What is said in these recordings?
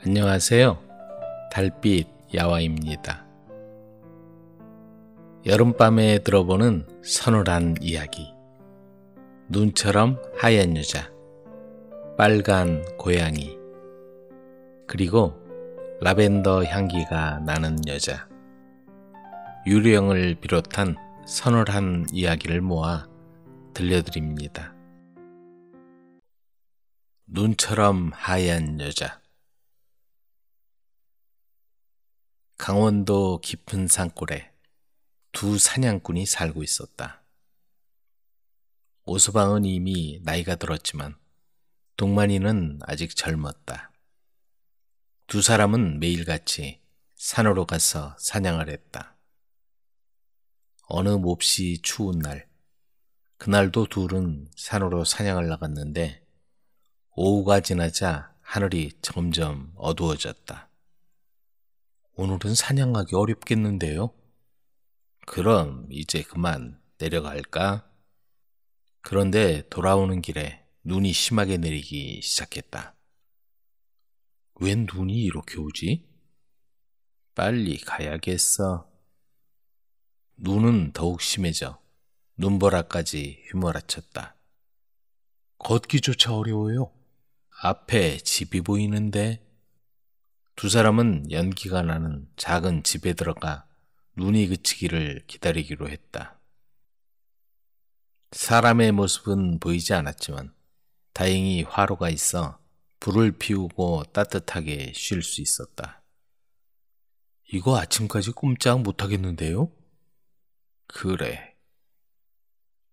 안녕하세요. 달빛 야화입니다. 여름밤에 들어보는 서늘한 이야기. 눈처럼 하얀 여자, 빨간 고양이, 그리고 라벤더 향기가 나는 여자. 유령을 비롯한 서늘한 이야기를 모아 들려드립니다. 눈처럼 하얀 여자. 강원도 깊은 산골에 두 사냥꾼이 살고 있었다. 오서방은 이미 나이가 들었지만 동만이는 아직 젊었다. 두 사람은 매일같이 산으로 가서 사냥을 했다. 어느 몹시 추운 날, 그날도 둘은 산으로 사냥을 나갔는데 오후가 지나자 하늘이 점점 어두워졌다. 오늘은 사냥하기 어렵겠는데요? 그럼 이제 그만 내려갈까? 그런데 돌아오는 길에 눈이 심하게 내리기 시작했다. 웬 눈이 이렇게 오지? 빨리 가야겠어. 눈은 더욱 심해져 눈보라까지 휘몰아쳤다. 걷기조차 어려워요. 앞에 집이 보이는데. 두 사람은 연기가 나는 작은 집에 들어가 눈이 그치기를 기다리기로 했다. 사람의 모습은 보이지 않았지만 다행히 화로가 있어 불을 피우고 따뜻하게 쉴 수 있었다. 이거 아침까지 꼼짝 못하겠는데요? 그래.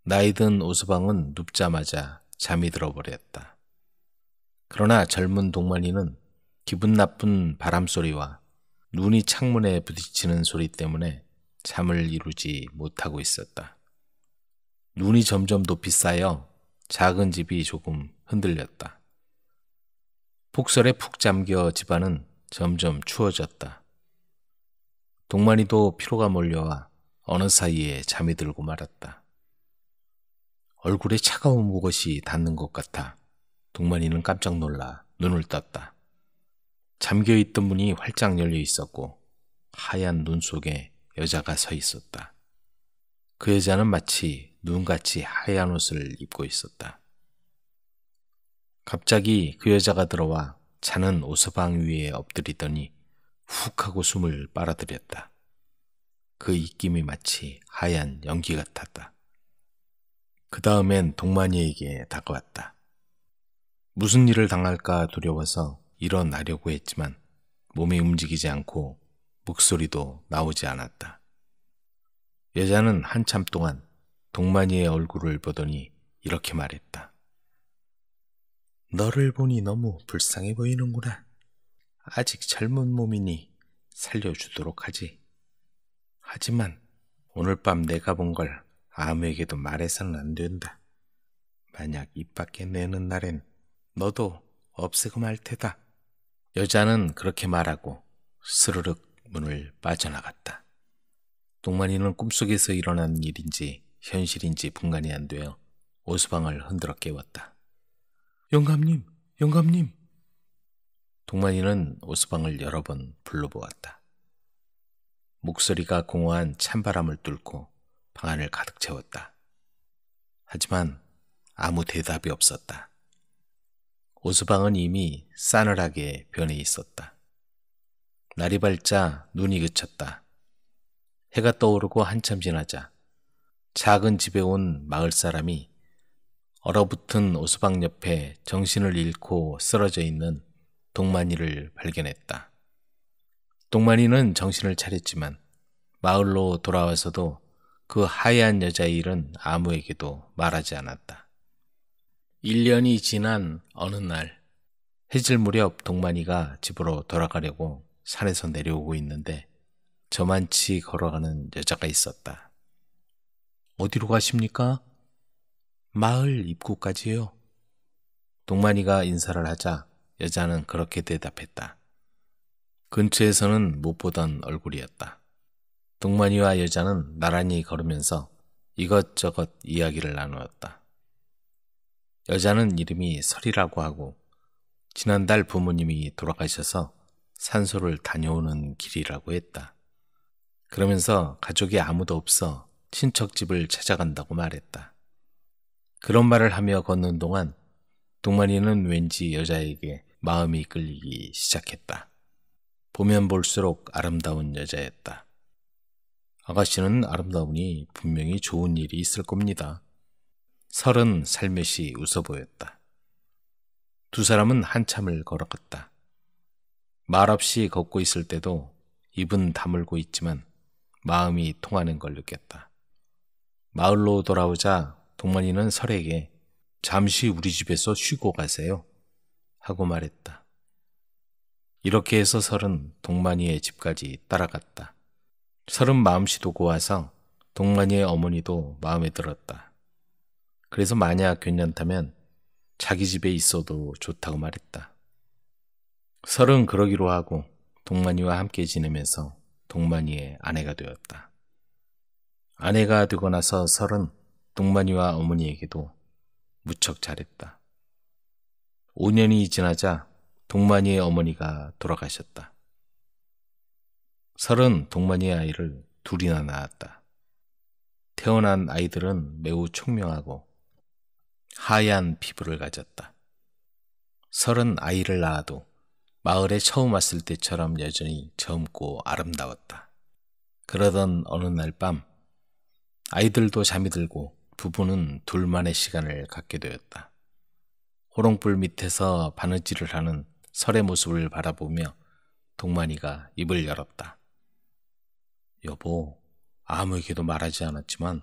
나이든 오서방은 눕자마자 잠이 들어버렸다. 그러나 젊은 동만이는 기분 나쁜 바람소리와 눈이 창문에 부딪히는 소리 때문에 잠을 이루지 못하고 있었다. 눈이 점점 높이 쌓여 작은 집이 조금 흔들렸다. 폭설에 푹 잠겨 집안은 점점 추워졌다. 동만이도 피로가 몰려와 어느 사이에 잠이 들고 말았다. 얼굴에 차가운 무엇이 닿는 것 같아 동만이는 깜짝 놀라 눈을 떴다. 잠겨있던 문이 활짝 열려 있었고 하얀 눈 속에 여자가 서 있었다. 그 여자는 마치 눈같이 하얀 옷을 입고 있었다. 갑자기 그 여자가 들어와 자는 오서방 위에 엎드리더니 훅 하고 숨을 빨아들였다. 그 입김이 마치 하얀 연기 같았다. 그 다음엔 동만이에게 다가왔다. 무슨 일을 당할까 두려워서 일어나려고 했지만 몸이 움직이지 않고 목소리도 나오지 않았다. 여자는 한참 동안 동만이의 얼굴을 보더니 이렇게 말했다. 너를 보니 너무 불쌍해 보이는구나. 아직 젊은 몸이니 살려주도록 하지. 하지만 오늘 밤 내가 본 걸 아무에게도 말해서는 안 된다. 만약 입 밖에 내는 날엔 너도 없애고 말 테다. 여자는 그렇게 말하고 스르륵 문을 빠져나갔다. 동만이는 꿈속에서 일어난 일인지 현실인지 분간이 안 되어 오서방을 흔들어 깨웠다. 영감님, 영감님. 동만이는 오서방을 여러 번 불러보았다. 목소리가 공허한 찬바람을 뚫고 방 안을 가득 채웠다. 하지만 아무 대답이 없었다. 오서방은 이미 싸늘하게 변해 있었다. 날이 밝자 눈이 그쳤다. 해가 떠오르고 한참 지나자 작은 집에 온 마을 사람이 얼어붙은 오서방 옆에 정신을 잃고 쓰러져 있는 동만이를 발견했다. 동만이는 정신을 차렸지만 마을로 돌아와서도 그 하얀 여자의 일은 아무에게도 말하지 않았다. 1년이 지난 어느 날 해질 무렵 동만이가 집으로 돌아가려고 산에서 내려오고 있는데 저만치 걸어가는 여자가 있었다. 어디로 가십니까? 마을 입구까지요. 동만이가 인사를 하자 여자는 그렇게 대답했다. 근처에서는 못 보던 얼굴이었다. 동만이와 여자는 나란히 걸으면서 이것저것 이야기를 나누었다. 여자는 이름이 설이라고 하고 지난달 부모님이 돌아가셔서 산소를 다녀오는 길이라고 했다. 그러면서 가족이 아무도 없어 친척 집을 찾아간다고 말했다. 그런 말을 하며 걷는 동안 동만이는 왠지 여자에게 마음이 끌리기 시작했다. 보면 볼수록 아름다운 여자였다. 아가씨는 아름다우니 분명히 좋은 일이 있을 겁니다. 설은 살며시 웃어 보였다. 두 사람은 한참을 걸어갔다. 말없이 걷고 있을 때도 입은 다물고 있지만 마음이 통하는 걸 느꼈다. 마을로 돌아오자 동만이는 설에게 잠시 우리 집에서 쉬고 가세요 하고 말했다. 이렇게 해서 설은 동만이의 집까지 따라갔다. 설은 마음씨도 고와서 동만이의 어머니도 마음에 들었다. 그래서 만약 괜찮다면 자기 집에 있어도 좋다고 말했다. 설은 그러기로 하고 동만이와 함께 지내면서 동만이의 아내가 되었다. 아내가 되고 나서 설은 동만이와 어머니에게도 무척 잘했다. 5년이 지나자 동만이의 어머니가 돌아가셨다. 설은 동만이의 아이를 둘이나 낳았다. 태어난 아이들은 매우 총명하고 하얀 피부를 가졌다. 설은 아이를 낳아도 마을에 처음 왔을 때처럼 여전히 젊고 아름다웠다. 그러던 어느 날 밤 아이들도 잠이 들고 부부는 둘만의 시간을 갖게 되었다. 호롱불 밑에서 바느질을 하는 설의 모습을 바라보며 동만이가 입을 열었다. 여보, 아무에게도 말하지 않았지만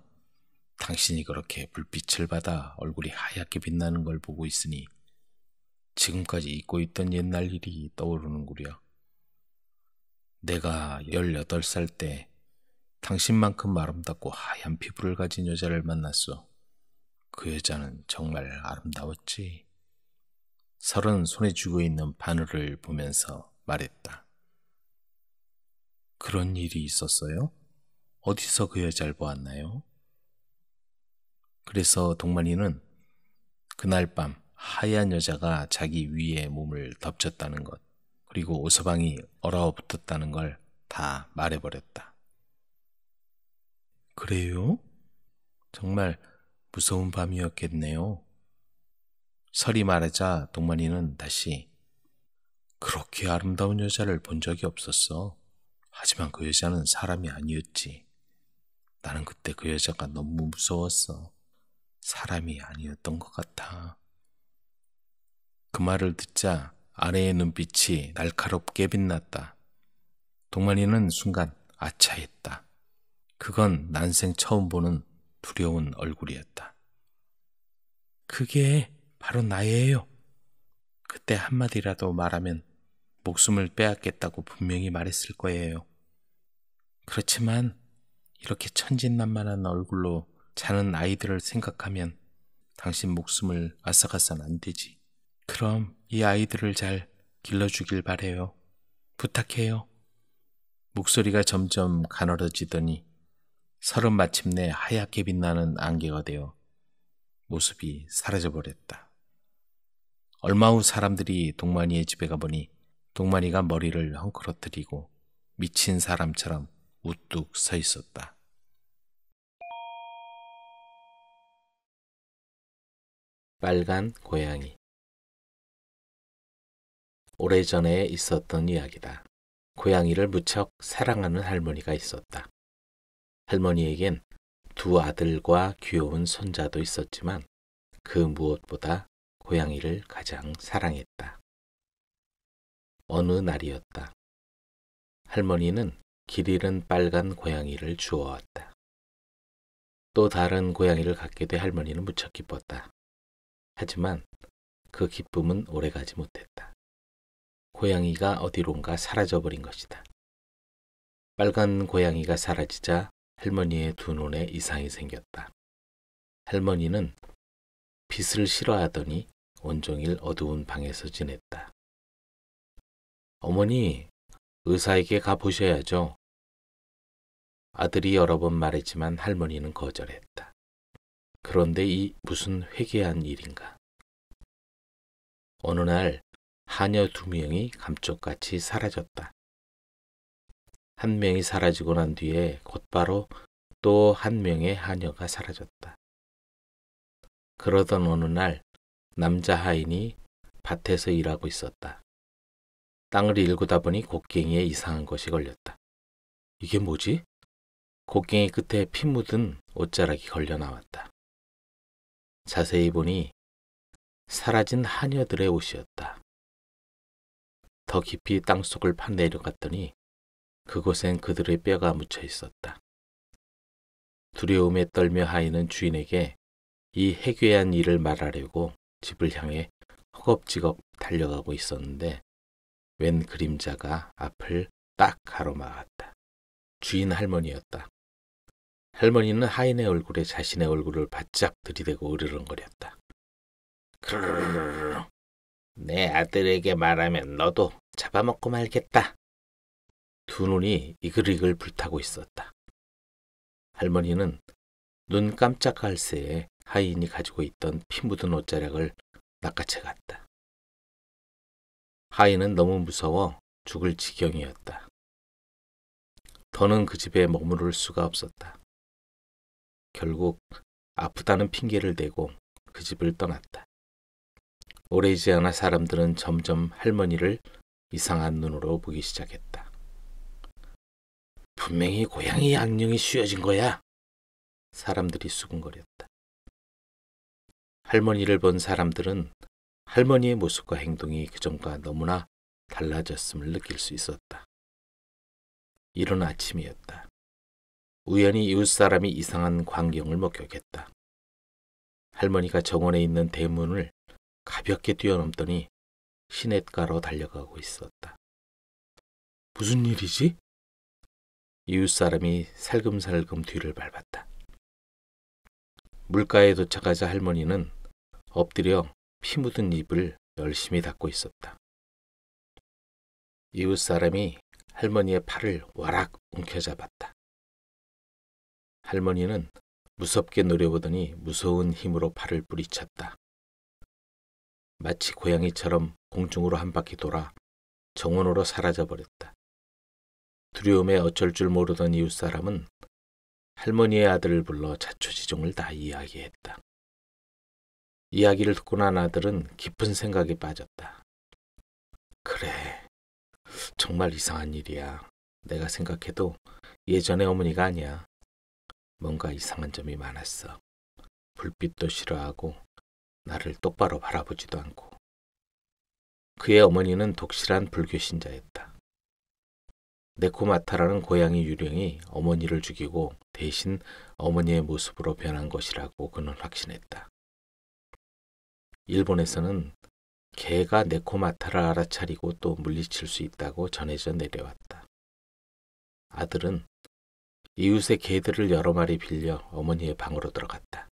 당신이 그렇게 불빛을 받아 얼굴이 하얗게 빛나는 걸 보고 있으니 지금까지 잊고 있던 옛날 일이 떠오르는구려. 내가 18살 때 당신만큼 아름답고 하얀 피부를 가진 여자를 만났어. 그 여자는 정말 아름다웠지. 설은 손에 쥐고 있는 바늘을 보면서 말했다. 그런 일이 있었어요? 어디서 그 여자를 보았나요? 그래서 동만이는 그날 밤 하얀 여자가 자기 위에 몸을 덮쳤다는 것, 그리고 오서방이 얼어붙었다는 걸 다 말해버렸다. 그래요? 정말 무서운 밤이었겠네요. 설이 말하자 동만이는 다시 그렇게 아름다운 여자를 본 적이 없었어. 하지만 그 여자는 사람이 아니었지. 나는 그때 그 여자가 너무 무서웠어. 사람이 아니었던 것 같아. 그 말을 듣자 아내의 눈빛이 날카롭게 빛났다. 동만이는 순간 아차했다. 그건 난생 처음 보는 두려운 얼굴이었다. 그게 바로 나예요. 그때 한마디라도 말하면 목숨을 빼앗겠다고 분명히 말했을 거예요. 그렇지만 이렇게 천진난만한 얼굴로 자는 아이들을 생각하면 당신 목숨을 앗아가선 안 되지. 그럼 이 아이들을 잘 길러주길 바래요. 부탁해요. 목소리가 점점 가늘어지더니 설은 마침내 하얗게 빛나는 안개가 되어 모습이 사라져버렸다. 얼마 후 사람들이 동만이의 집에 가보니 동만이가 머리를 헝클어뜨리고 미친 사람처럼 우뚝 서 있었다. 빨간 고양이. 오래전에 있었던 이야기다. 고양이를 무척 사랑하는 할머니가 있었다. 할머니에겐 두 아들과 귀여운 손자도 있었지만 그 무엇보다 고양이를 가장 사랑했다. 어느 날이었다. 할머니는 길 잃은 빨간 고양이를 주워왔다. 또 다른 고양이를 갖게 돼 할머니는 무척 기뻤다. 하지만 그 기쁨은 오래가지 못했다. 고양이가 어디론가 사라져버린 것이다. 빨간 고양이가 사라지자 할머니의 두 눈에 이상이 생겼다. 할머니는 빛을 싫어하더니 온종일 어두운 방에서 지냈다. 어머니, 의사에게 가보셔야죠. 아들이 여러 번 말했지만 할머니는 거절했다. 그런데 이 무슨 회개한 일인가. 어느 날 하녀 2명이 감쪽같이 사라졌다. 한 명이 사라지고 난 뒤에 곧바로 또 한 명의 하녀가 사라졌다. 그러던 어느 날 남자 하인이 밭에서 일하고 있었다. 땅을 일구다 보니 곡괭이에 이상한 것이 걸렸다. 이게 뭐지? 곡괭이 끝에 피 묻은 옷자락이 걸려 나왔다. 자세히 보니 사라진 하녀들의 옷이었다. 더 깊이 땅속을 파내려갔더니 그곳엔 그들의 뼈가 묻혀 있었다. 두려움에 떨며 하인은 주인에게 이 해괴한 일을 말하려고 집을 향해 허겁지겁 달려가고 있었는데 웬 그림자가 앞을 딱 가로막았다. 주인 할머니였다. 할머니는 하인의 얼굴에 자신의 얼굴을 바짝 들이대고 으르렁거렸다. 크르르르르. 내 아들에게 말하면 너도 잡아먹고 말겠다. 두 눈이 이글이글 불타고 있었다. 할머니는 눈 깜짝할 새에 하인이 가지고 있던 피 묻은 옷자락을 낚아채 갔다. 하인은 너무 무서워 죽을 지경이었다. 더는 그 집에 머무를 수가 없었다. 결국 아프다는 핑계를 대고 그 집을 떠났다. 오래지 않아 사람들은 점점 할머니를 이상한 눈으로 보기 시작했다. 분명히 고양이 악령이 씌워진 거야. 사람들이 수군거렸다. 할머니를 본 사람들은 할머니의 모습과 행동이 그전과 너무나 달라졌음을 느낄 수 있었다. 이른 아침이었다. 우연히 이웃 사람이 이상한 광경을 목격했다. 할머니가 정원에 있는 대문을 가볍게 뛰어넘더니 시냇가로 달려가고 있었다. 무슨 일이지? 이웃 사람이 살금살금 뒤를 밟았다. 물가에 도착하자 할머니는 엎드려 피 묻은 입을 열심히 닦고 있었다. 이웃 사람이 할머니의 팔을 와락 움켜잡았다. 할머니는 무섭게 노려보더니 무서운 힘으로 팔을 뿌리쳤다. 마치 고양이처럼 공중으로 한 바퀴 돌아 정원으로 사라져버렸다. 두려움에 어쩔 줄 모르던 이웃 사람은 할머니의 아들을 불러 자초지종을 다 이야기했다. 이야기를 듣고 난 아들은 깊은 생각에 빠졌다. 그래, 정말 이상한 일이야. 내가 생각해도 예전의 어머니가 아니야. 뭔가 이상한 점이 많았어. 불빛도 싫어하고 나를 똑바로 바라보지도 않고. 그의 어머니는 독실한 불교 신자였다. 네코마타라는 고양이 유령이 어머니를 죽이고 대신 어머니의 모습으로 변한 것이라고 그는 확신했다. 일본에서는 개가 네코마타를 알아차리고 또 물리칠 수 있다고 전해져 내려왔다. 아들은 이웃의 개들을 여러 마리 빌려 어머니의 방으로 들어갔다.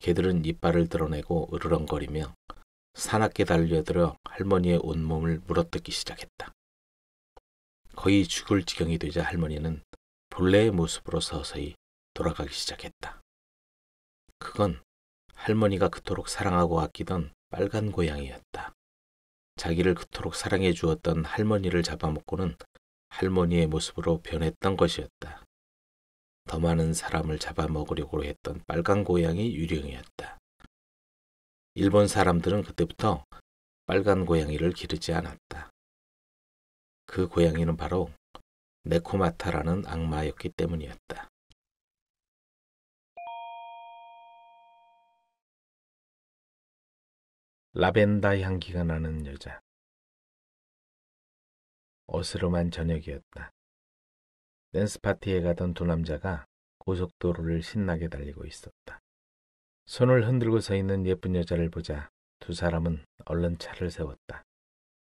개들은 이빨을 드러내고 으르렁거리며 사납게 달려들어 할머니의 온몸을 물어뜯기 시작했다. 거의 죽을 지경이 되자 할머니는 본래의 모습으로 서서히 돌아가기 시작했다. 그건 할머니가 그토록 사랑하고 아끼던 빨간 고양이였다. 자기를 그토록 사랑해 주었던 할머니를 잡아먹고는 할머니의 모습으로 변했던 것이었다. 더 많은 사람을 잡아먹으려고 했던 빨간 고양이 유령이었다. 일본 사람들은 그때부터 빨간 고양이를 기르지 않았다. 그 고양이는 바로 네코마타라는 악마였기 때문이었다. 라벤더 향기가 나는 여자. 어스름한 저녁이었다. 댄스 파티에 가던 두 남자가 고속도로를 신나게 달리고 있었다. 손을 흔들고 서 있는 예쁜 여자를 보자 두 사람은 얼른 차를 세웠다.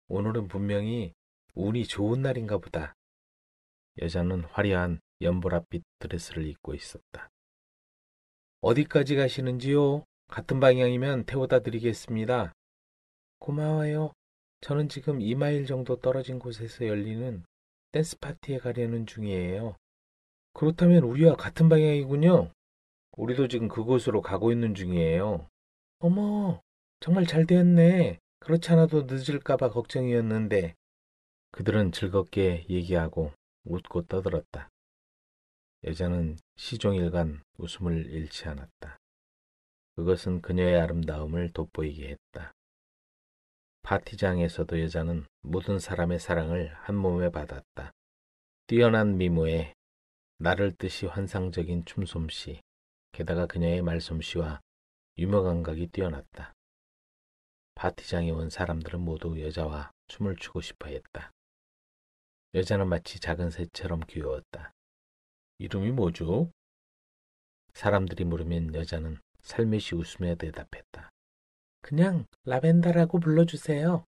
오늘은 분명히 운이 좋은 날인가 보다. 여자는 화려한 연보라빛 드레스를 입고 있었다. 어디까지 가시는지요? 같은 방향이면 태워다 드리겠습니다. 고마워요. 저는 지금 2마일 정도 떨어진 곳에서 열리는 댄스 파티에 가려는 중이에요. 그렇다면 우리와 같은 방향이군요. 우리도 지금 그곳으로 가고 있는 중이에요. 어머, 정말 잘 되었네. 그렇지 않아도 늦을까봐 걱정이었는데. 그들은 즐겁게 얘기하고 웃고 떠들었다. 여자는 시종일관 웃음을 잃지 않았다. 그것은 그녀의 아름다움을 돋보이게 했다. 파티장에서도 여자는 모든 사람의 사랑을 한 몸에 받았다. 뛰어난 미모에 나를 듯이 환상적인 춤솜씨, 게다가 그녀의 말솜씨와 유머 감각이 뛰어났다. 파티장에 온 사람들은 모두 여자와 춤을 추고 싶어 했다. 여자는 마치 작은 새처럼 귀여웠다. 이름이 뭐죠? 사람들이 물으면 여자는 살며시 웃으며 대답했다. 그냥 라벤더라고 불러주세요.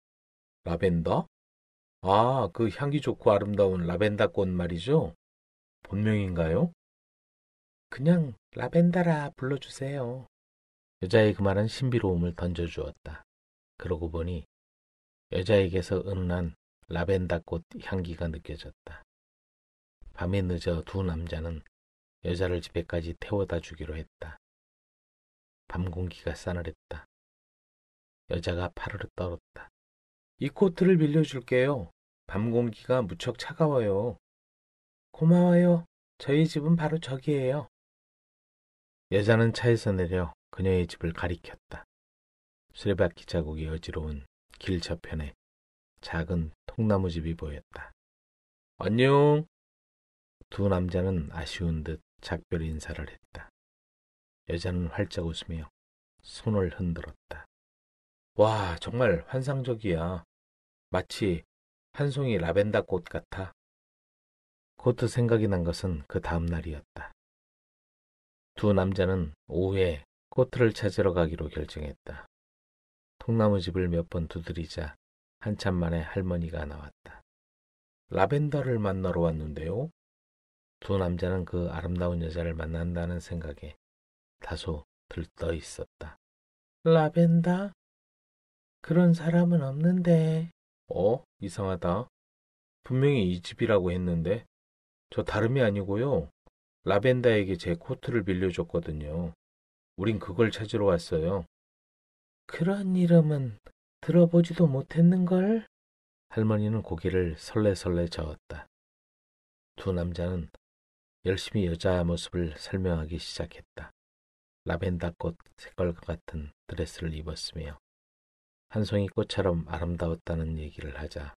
라벤더? 아, 그 향기 좋고 아름다운 라벤더 꽃 말이죠? 본명인가요? 그냥 라벤더라 불러주세요. 여자의 그 말은 신비로움을 던져주었다. 그러고 보니 여자에게서 은은한 라벤더 꽃 향기가 느껴졌다. 밤에 늦어 두 남자는 여자를 집에까지 태워다 주기로 했다. 밤 공기가 싸늘했다. 여자가 파르르 떨었다. 이 코트를 빌려줄게요. 밤 공기가 무척 차가워요. 고마워요. 저희 집은 바로 저기예요. 여자는 차에서 내려 그녀의 집을 가리켰다. 수레바퀴 자국이 어지러운 길 저편에 작은 통나무 집이 보였다. 안녕. 두 남자는 아쉬운 듯 작별 인사를 했다. 여자는 활짝 웃으며 손을 흔들었다. 와, 정말 환상적이야. 마치 한 송이 라벤더 꽃 같아. 곧 생각이 난 것은 그 다음 날이었다. 두 남자는 오후에 코트를 찾으러 가기로 결정했다. 통나무 집을 몇 번 두드리자 한참 만에 할머니가 나왔다. 라벤더를 만나러 왔는데요. 두 남자는 그 아름다운 여자를 만난다는 생각에 다소 들떠 있었다. 라벤더? 그런 사람은 없는데. 이상하다. 분명히 이 집이라고 했는데. 저 다름이 아니고요. 라벤더에게 제 코트를 빌려줬거든요. 우린 그걸 찾으러 왔어요. 그런 이름은 들어보지도 못했는걸? 할머니는 고개를 설레설레 저었다. 두 남자는 열심히 여자 모습을 설명하기 시작했다. 라벤더 꽃 색깔과 같은 드레스를 입었으며 한 송이 꽃처럼 아름다웠다는 얘기를 하자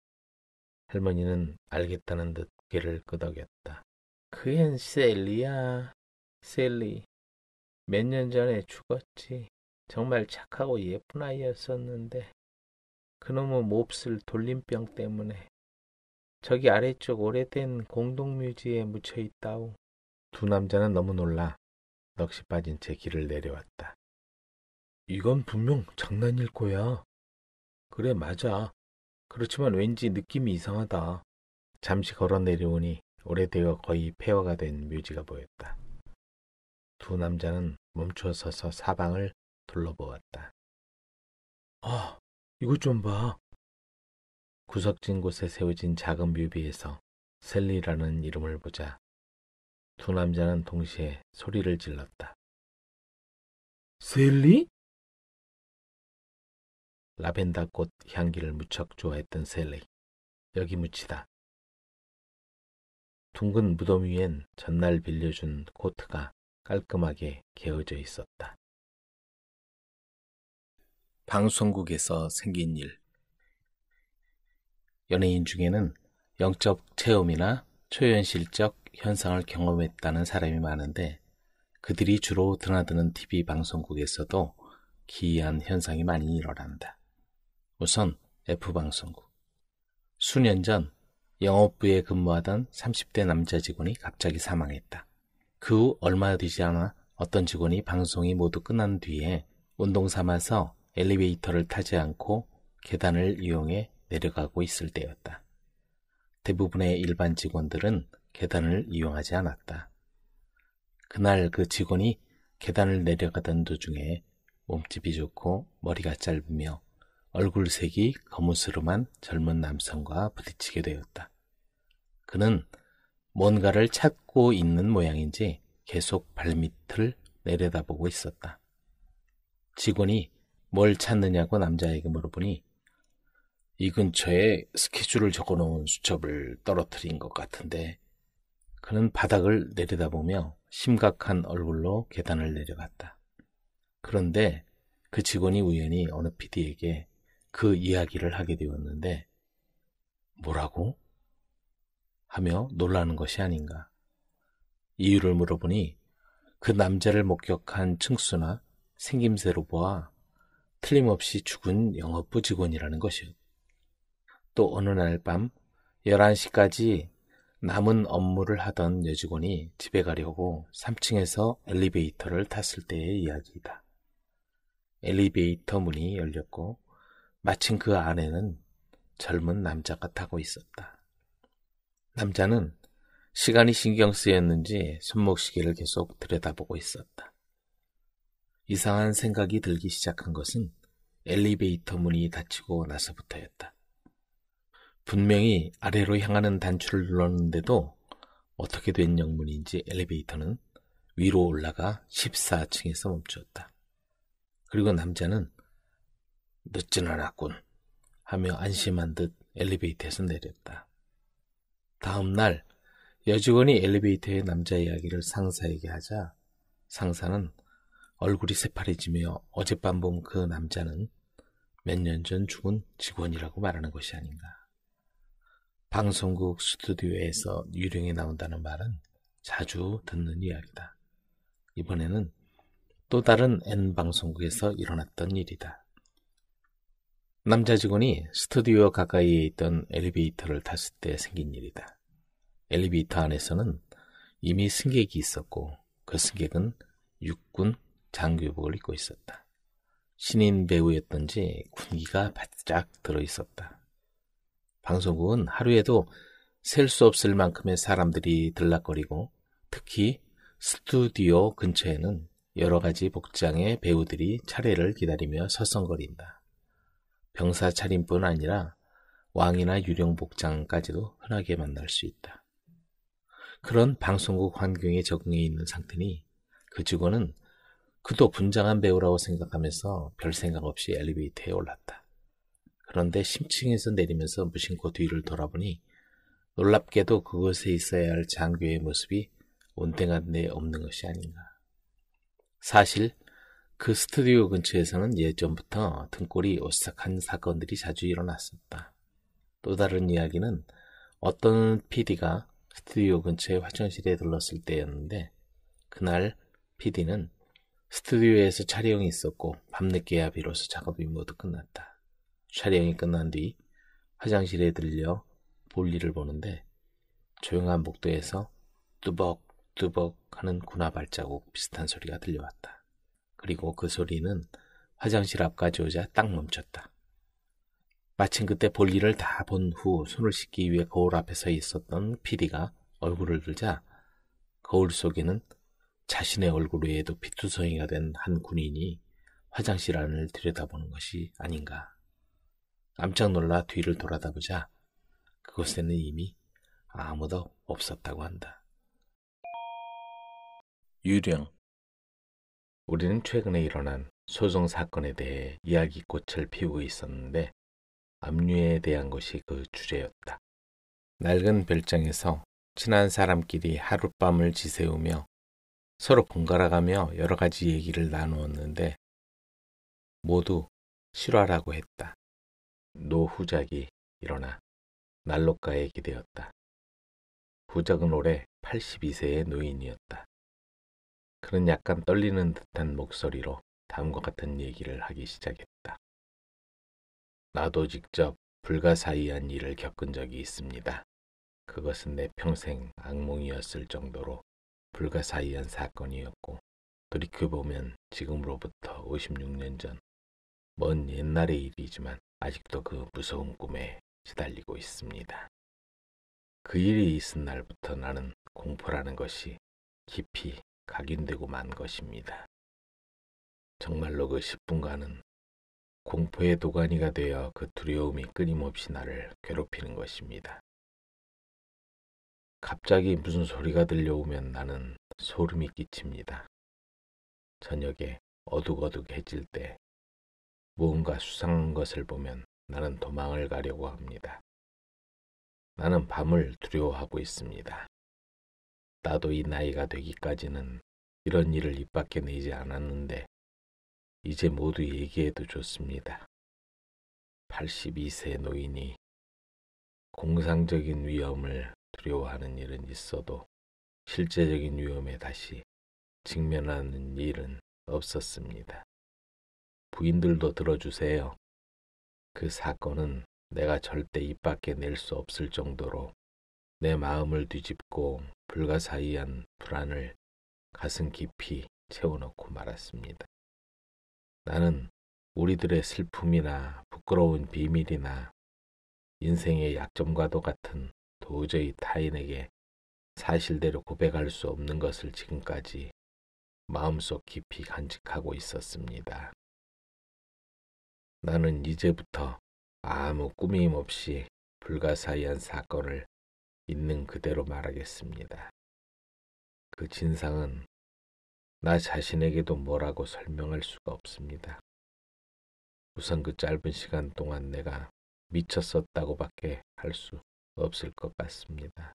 할머니는 알겠다는 듯 고개를 끄덕였다. 그앤 셀리야. 셀리. 몇 년 전에 죽었지. 정말 착하고 예쁜 아이였었는데 그놈의 몹쓸 돌림병 때문에 저기 아래쪽 오래된 공동묘지에 묻혀있다오. 두 남자는 너무 놀라 넋이 빠진 채 길을 내려왔다. 이건 분명 장난일 거야. 그래, 맞아. 그렇지만 왠지 느낌이 이상하다. 잠시 걸어 내려오니 오래되어 거의 폐허가 된 묘지가 보였다. 두 남자는 멈춰 서서 사방을 둘러보았다. 아, 이것 좀 봐. 구석진 곳에 세워진 작은 묘비에서 셀리라는 이름을 보자 두 남자는 동시에 소리를 질렀다. 셀리? 라벤더 꽃 향기를 무척 좋아했던 셀리. 여기 묻히다. 둥근 무덤 위엔 전날 빌려준 코트가 깔끔하게 개어져 있었다. 방송국에서 생긴 일. 연예인 중에는 영적 체험이나 초현실적 현상을 경험했다는 사람이 많은데 그들이 주로 드나드는 TV 방송국에서도 기이한 현상이 많이 일어난다. 우선 F방송국. 수년 전 영업부에 근무하던 30대 남자 직원이 갑자기 사망했다. 그 후 얼마 되지 않아 어떤 직원이 방송이 모두 끝난 뒤에 운동 삼아서 엘리베이터를 타지 않고 계단을 이용해 내려가고 있을 때였다. 대부분의 일반 직원들은 계단을 이용하지 않았다. 그날 그 직원이 계단을 내려가던 도중에 몸집이 좋고 머리가 짧으며 얼굴색이 거무스름한 젊은 남성과 부딪히게 되었다. 그는 뭔가를 찾고 있는 모양인지 계속 발밑을 내려다보고 있었다. 직원이 뭘 찾느냐고 남자에게 물어보니 이 근처에 스케줄을 적어놓은 수첩을 떨어뜨린 것 같은데 그는 바닥을 내려다보며 심각한 얼굴로 계단을 내려갔다. 그런데 그 직원이 우연히 어느 PD에게 그 이야기를 하게 되었는데 뭐라고? 하며 놀라는 것이 아닌가. 이유를 물어보니 그 남자를 목격한 층수나 생김새로 보아 틀림없이 죽은 영업부 직원이라는 것이요. 또 어느 날 밤 11시까지 남은 업무를 하던 여직원이 집에 가려고 3층에서 엘리베이터를 탔을 때의 이야기이다. 엘리베이터 문이 열렸고 마침 그 안에는 젊은 남자가 타고 있었다. 남자는 시간이 신경 쓰였는지 손목시계를 계속 들여다보고 있었다. 이상한 생각이 들기 시작한 것은 엘리베이터 문이 닫히고 나서부터였다. 분명히 아래로 향하는 단추를 눌렀는데도 어떻게 된 영문인지 엘리베이터는 위로 올라가 14층에서 멈추었다. 그리고 남자는 늦진 않았군 하며 안심한 듯 엘리베이터에서 내렸다. 다음 날 여직원이 엘리베이터의 남자 이야기를 상사에게 하자 상사는 얼굴이 새파래지며 어젯밤 본 그 남자는 몇 년 전 죽은 직원이라고 말하는 것이 아닌가. 방송국 스튜디오에서 유령이 나온다는 말은 자주 듣는 이야기다. 이번에는 또 다른 N방송국에서 일어났던 일이다. 남자 직원이 스튜디오 가까이에 있던 엘리베이터를 탔을 때 생긴 일이다. 엘리베이터 안에서는 이미 승객이 있었고 그 승객은 육군 장교복을 입고 있었다. 신인 배우였던지 군기가 바짝 들어있었다. 방송국은 하루에도 셀 수 없을 만큼의 사람들이 들락거리고 특히 스튜디오 근처에는 여러 가지 복장의 배우들이 차례를 기다리며 서성거린다. 병사 차림뿐 아니라 왕이나 유령 복장까지도 흔하게 만날 수 있다. 그런 방송국 환경에 적응해 있는 상태니 그 직원은 그도 분장한 배우라고 생각하면서 별 생각 없이 엘리베이터에 올랐다. 그런데 심층에서 내리면서 무심코 뒤를 돌아보니 놀랍게도 그곳에 있어야 할 장교의 모습이 온데간데 없는 것이 아닌가. 사실 그 스튜디오 근처에서는 예전부터 등골이 오싹한 사건들이 자주 일어났었다. 또 다른 이야기는 어떤 PD가 스튜디오 근처의 화장실에 들렀을 때였는데 그날 PD는 스튜디오에서 촬영이 있었고 밤늦게야 비로소 작업이 모두 끝났다. 촬영이 끝난 뒤 화장실에 들려 볼일을 보는데 조용한 복도에서 뚜벅뚜벅 하는 군화 발자국 비슷한 소리가 들려왔다. 그리고 그 소리는 화장실 앞까지 오자 딱 멈췄다. 마침 그때 볼일을 다 본 후 손을 씻기 위해 거울 앞에 서 있었던 PD가 얼굴을 들자 거울 속에는 자신의 얼굴 외에도 피투성이가 된 한 군인이 화장실 안을 들여다보는 것이 아닌가. 깜짝 놀라 뒤를 돌아다보자 그곳에는 이미 아무도 없었다고 한다. 유령. 우리는 최근에 일어난 소송 사건에 대해 이야기꽃을 피우고 있었는데 압류에 대한 것이 그 주제였다. 낡은 별장에서 친한 사람끼리 하룻밤을 지새우며 서로 번갈아가며 여러 가지 얘기를 나누었는데 모두 실화라고 했다. 노후작이 일어나 난로가에 기대었다. 후작은 올해 82세의 노인이었다. 그는 약간 떨리는 듯한 목소리로 다음과 같은 얘기를 하기 시작했다. 나도 직접 불가사의한 일을 겪은 적이 있습니다. 그것은 내 평생 악몽이었을 정도로 불가사의한 사건이었고 돌이켜보면 지금으로부터 56년 전 먼 옛날의 일이지만 아직도 그 무서운 꿈에 시달리고 있습니다. 그 일이 있은 날부터 나는 공포라는 것이 깊이 각인되고 만 것입니다. 정말로 그 10분간은 공포의 도가니가 되어 그 두려움이 끊임없이 나를 괴롭히는 것입니다. 갑자기 무슨 소리가 들려오면 나는 소름이 끼칩니다. 저녁에 어둑어둑해질 때 무언가 수상한 것을 보면 나는 도망을 가려고 합니다. 나는 밤을 두려워하고 있습니다. 나도 이 나이가 되기까지는 이런 일을 입 밖에 내지 않았는데 이제 모두 얘기해도 좋습니다. 82세 노인이 공상적인 위험을 두려워하는 일은 있어도 실제적인 위험에 다시 직면하는 일은 없었습니다. 부인들도 들어주세요. 그 사건은 내가 절대 입 밖에 낼 수 없을 정도로 내 마음을 뒤집고 불가사의한 불안을 가슴 깊이 채워넣고 말았습니다. 나는 우리들의 슬픔이나 부끄러운 비밀이나 인생의 약점과도 같은 도저히 타인에게 사실대로 고백할 수 없는 것을 지금까지 마음속 깊이 간직하고 있었습니다. 나는 이제부터 아무 꾸밈 없이 불가사의한 사건을 있는 그대로 말하겠습니다. 그 진상은 나 자신에게도 뭐라고 설명할 수가 없습니다. 우선 그 짧은 시간 동안 내가 미쳤었다고밖에 할 수 없을 것 같습니다.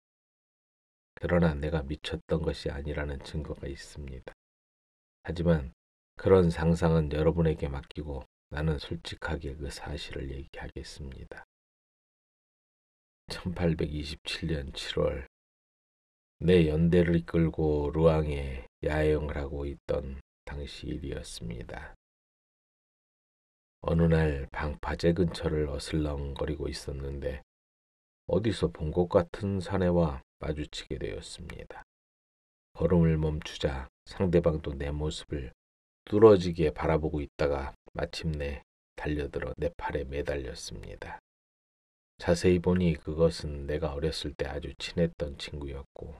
그러나 내가 미쳤던 것이 아니라는 증거가 있습니다. 하지만 그런 상상은 여러분에게 맡기고 나는 솔직하게 그 사실을 얘기하겠습니다. 1827년 7월 내 연대를 이끌고 루앙에 야영을 하고 있던 당시 일이었습니다. 어느 날 방파제 근처를 어슬렁거리고 있었는데 어디서 본 것 같은 사내와 마주치게 되었습니다. 걸음을 멈추자 상대방도 내 모습을 뚫어지게 바라보고 있다가 마침내 달려들어 내 팔에 매달렸습니다. 자세히 보니 그것은 내가 어렸을 때 아주 친했던 친구였고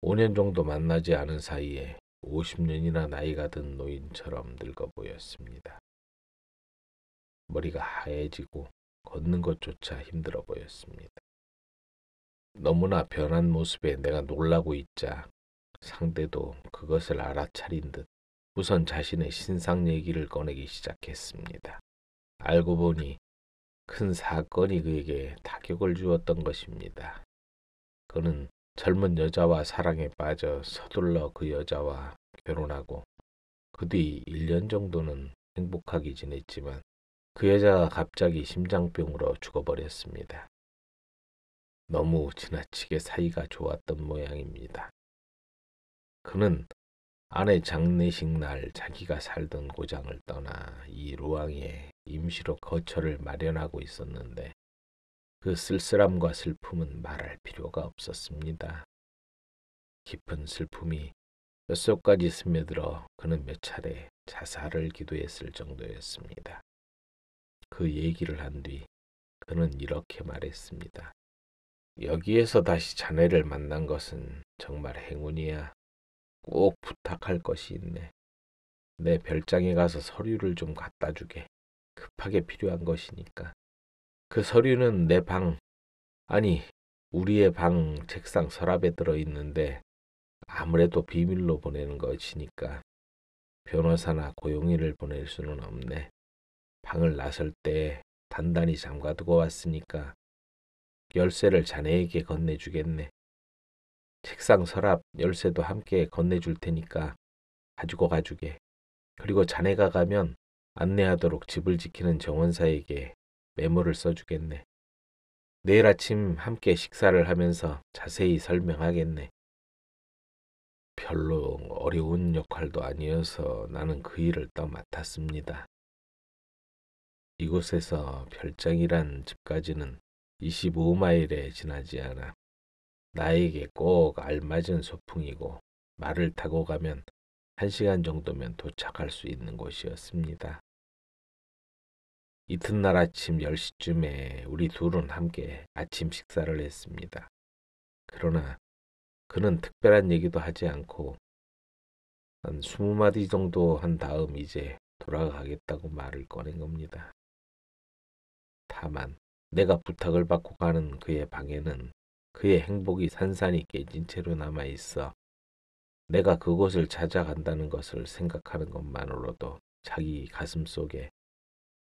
5년 정도 만나지 않은 사이에 50년이나 나이가 든 노인처럼 늙어 보였습니다. 머리가 하얘지고 걷는 것조차 힘들어 보였습니다. 너무나 변한 모습에 내가 놀라고 있자 상대도 그것을 알아차린 듯 우선 자신의 신상 얘기를 꺼내기 시작했습니다. 알고 보니 큰 사건이 그에게 타격을 주었던 것입니다. 그는 젊은 여자와 사랑에 빠져 서둘러 그 여자와 결혼하고 그 뒤 1년 정도는 행복하게 지냈지만 그 여자가 갑자기 심장병으로 죽어버렸습니다. 너무 지나치게 사이가 좋았던 모양입니다. 그는 아내 장례식 날 자기가 살던 고장을 떠나 이 루앙에 임시로 거처를 마련하고 있었는데 그 쓸쓸함과 슬픔은 말할 필요가 없었습니다. 깊은 슬픔이 뼛속까지 스며들어 그는 몇 차례 자살을 기도했을 정도였습니다. 그 얘기를 한 뒤 그는 이렇게 말했습니다. 여기에서 다시 자네를 만난 것은 정말 행운이야. 꼭 부탁할 것이 있네. 내 별장에 가서 서류를 좀 갖다 주게. 급하게 필요한 것이니까. 그 서류는 내 방, 아니 우리의 방 책상 서랍에 들어있는데 아무래도 비밀로 보내는 것이니까 변호사나 고용인을 보낼 수는 없네. 방을 나설 때 단단히 잠가두고 왔으니까 열쇠를 자네에게 건네주겠네. 책상 서랍 열쇠도 함께 건네줄 테니까 가지고 가주게. 그리고 자네가 가면 안내하도록 집을 지키는 정원사에게 메모를 써주겠네. 내일 아침 함께 식사를 하면서 자세히 설명하겠네. 별로 어려운 역할도 아니어서 나는 그 일을 또 맡았습니다. 이곳에서 별장이란 집까지는 25마일에 지나지 않아 나에게 꼭 알맞은 소풍이고 말을 타고 가면 1시간 정도면 도착할 수 있는 곳이었습니다. 이튿날 아침 10시쯤에 우리 둘은 함께 아침 식사를 했습니다. 그러나 그는 특별한 얘기도 하지 않고 한 20마디 정도 한 다음 이제 돌아가겠다고 말을 꺼낸 겁니다. 다만 내가 부탁을 받고 가는 그의 방에는 그의 행복이 산산이 깨진 채로 남아있어 내가 그곳을 찾아간다는 것을 생각하는 것만으로도 자기 가슴 속에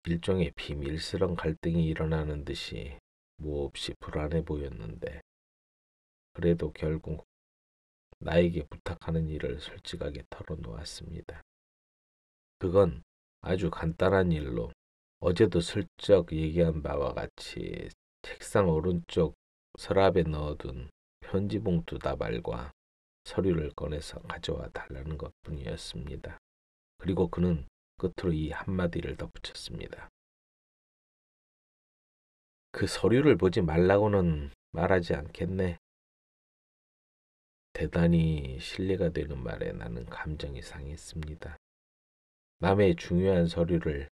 일종의 비밀스런 갈등이 일어나는 듯이 몹시 불안해 보였는데 그래도 결국 나에게 부탁하는 일을 솔직하게 털어놓았습니다. 그건 아주 간단한 일로 어제도 슬쩍 얘기한 바와 같이 책상 오른쪽 서랍에 넣어둔 편지 봉투 다발과 서류를 꺼내서 가져와 달라는 것뿐이었습니다. 그리고 그는 끝으로 이 한마디를 덧붙였습니다. 그 서류를 보지 말라고는 말하지 않겠네. 대단히 신뢰가 되는 말에 나는 감정이 상했습니다. 남의 중요한 서류를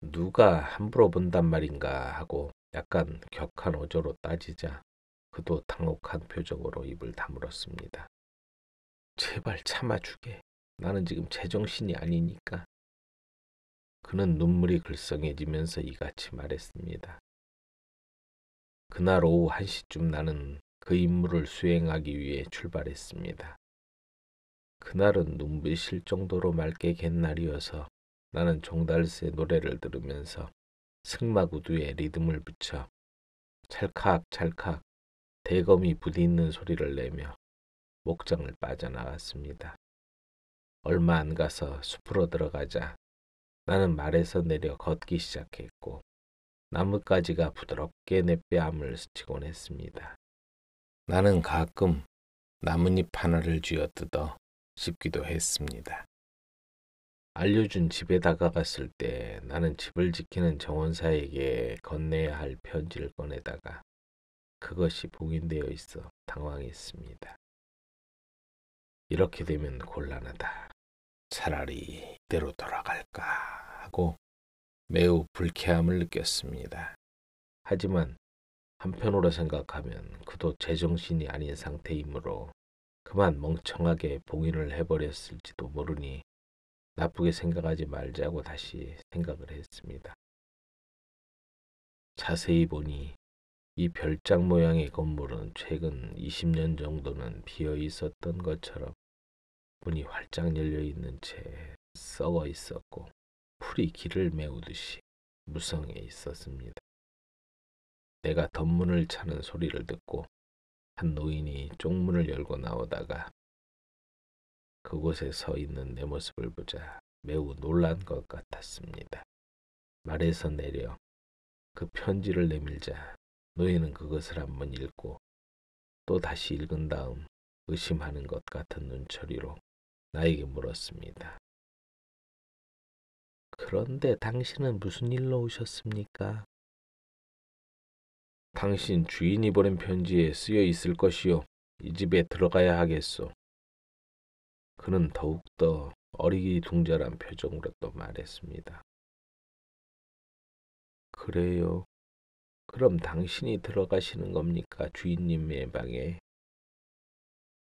누가 함부로 본단 말인가 하고 약간 격한 어조로 따지자 그도 당혹한 표정으로 입을 다물었습니다. 제발 참아주게. 나는 지금 제정신이 아니니까. 그는 눈물이 글썽해지면서 이같이 말했습니다. 그날 오후 1시쯤 나는 그 임무를 수행하기 위해 출발했습니다. 그날은 눈부실 정도로 맑게 갠 날이어서 나는 종달새 노래를 들으면서 승마구두에 리듬을 붙여 찰칵찰칵 대검이 부딪는 소리를 내며 목장을 빠져나왔습니다. 얼마 안 가서 숲으로 들어가자 나는 말에서 내려 걷기 시작했고 나뭇가지가 부드럽게 내 뺨을 스치곤 했습니다. 나는 가끔 나뭇잎 하나를 쥐어뜯어 씹기도 했습니다. 알려준 집에 다가갔을 때 나는 집을 지키는 정원사에게 건네야 할 편지를 꺼내다가 그것이 봉인되어 있어 당황했습니다. 이렇게 되면 곤란하다. 차라리 이대로 돌아갈까 하고 매우 불쾌함을 느꼈습니다. 하지만 한편으로 생각하면 그도 제정신이 아닌 상태이므로 그만 멍청하게 봉인을 해버렸을지도 모르니 나쁘게 생각하지 말자고 다시 생각을 했습니다. 자세히 보니 이 별장 모양의 건물은 최근 20년 정도는 비어 있었던 것처럼 문이 활짝 열려 있는 채 썩어 있었고 풀이 길을 메우듯이 무성해 있었습니다. 내가 덧문을 차는 소리를 듣고 한 노인이 쪽문을 열고 나오다가 그곳에 서 있는 내 모습을 보자 매우 놀란 것 같았습니다. 말에서 내려 그 편지를 내밀자 노인은 그것을 한번 읽고 또 다시 읽은 다음 의심하는 것 같은 눈초리로 나에게 물었습니다. 그런데 당신은 무슨 일로 오셨습니까? 당신 주인이 보낸 편지에 쓰여 있을 것이요. 이 집에 들어가야 하겠소. 그는 더욱더 어리둥절한 표정으로 또 말했습니다. 그래요. 그럼 당신이 들어가시는 겁니까? 주인님의 방에.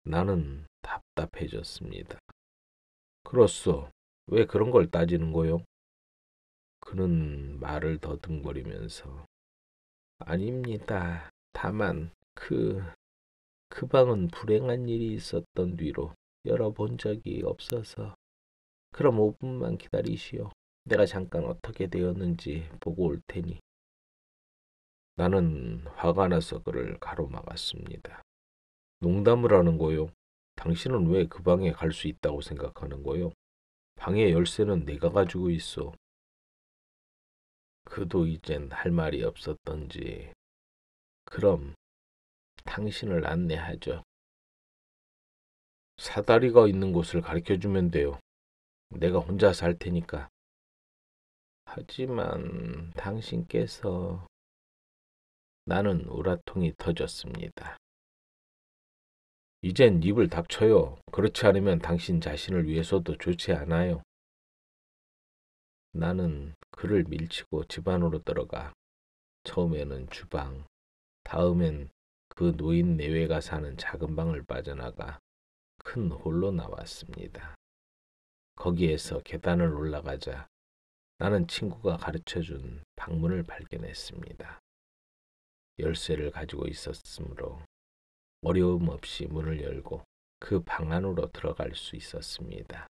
나는 답답해졌습니다. 그렇소. 왜 그런 걸 따지는 거요? 그는 말을 더듬거리면서 아닙니다. 다만 그 방은 불행한 일이 있었던 뒤로 열어본 적이 없어서. 그럼 5분만 기다리시오. 내가 잠깐 어떻게 되었는지 보고 올 테니. 나는 화가 나서 그를 가로막았습니다. 농담을 하는 거요. 당신은 왜 그 방에 갈 수 있다고 생각하는 거요? 방의 열쇠는 내가 가지고 있어. 그도 이젠 할 말이 없었던지 그럼 당신을 안내하죠. 사다리가 있는 곳을 가르쳐주면 돼요. 내가 혼자 살 테니까. 하지만 당신께서. 나는 우라통이 터졌습니다. 이젠 입을 닥쳐요. 그렇지 않으면 당신 자신을 위해서도 좋지 않아요. 나는 그를 밀치고 집 안으로 들어가 처음에는 주방, 다음엔 그 노인 내외가 사는 작은 방을 빠져나가 큰 홀로 나왔습니다. 거기에서 계단을 올라가자 나는 친구가 가르쳐준 방문을 발견했습니다. 열쇠를 가지고 있었으므로 어려움 없이 문을 열고 그 방 안으로 들어갈 수 있었습니다.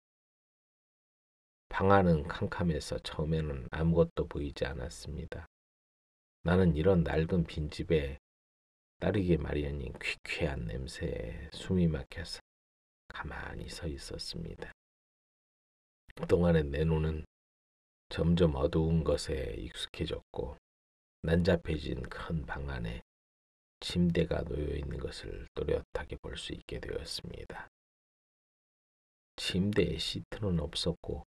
방 안은 캄캄해서 처음에는 아무것도 보이지 않았습니다. 나는 이런 낡은 빈집에 따르기 마련인 퀴퀴한 냄새에 숨이 막혀서 가만히 서 있었습니다. 그동안의 내 눈은 점점 어두운 것에 익숙해졌고 난잡해진 큰 방 안에 침대가 놓여 있는 것을 또렷하게 볼 수 있게 되었습니다. 침대에 시트는 없었고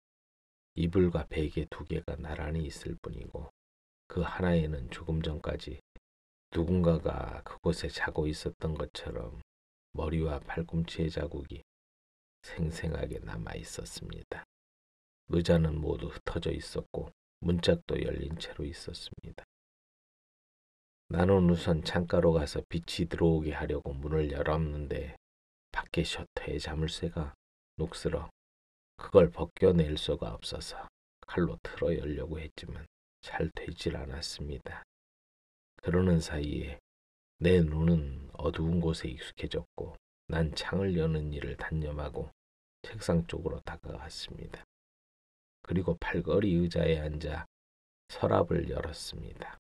이불과 베개 2개가 나란히 있을 뿐이고 그 하나에는 조금 전까지 누군가가 그곳에 자고 있었던 것처럼 머리와 팔꿈치의 자국이 생생하게 남아 있었습니다. 의자는 모두 흩어져 있었고 문짝도 열린 채로 있었습니다. 나는 우선 창가로 가서 빛이 들어오게 하려고 문을 열었는데 밖에 셔터의 자물쇠가 녹슬어 그걸 벗겨낼 수가 없어서 칼로 틀어 열려고 했지만 잘 되질 않았습니다. 그러는 사이에 내 눈은 어두운 곳에 익숙해졌고 난 창을 여는 일을 단념하고 책상 쪽으로 다가갔습니다. 그리고 팔걸이 의자에 앉아 서랍을 열었습니다.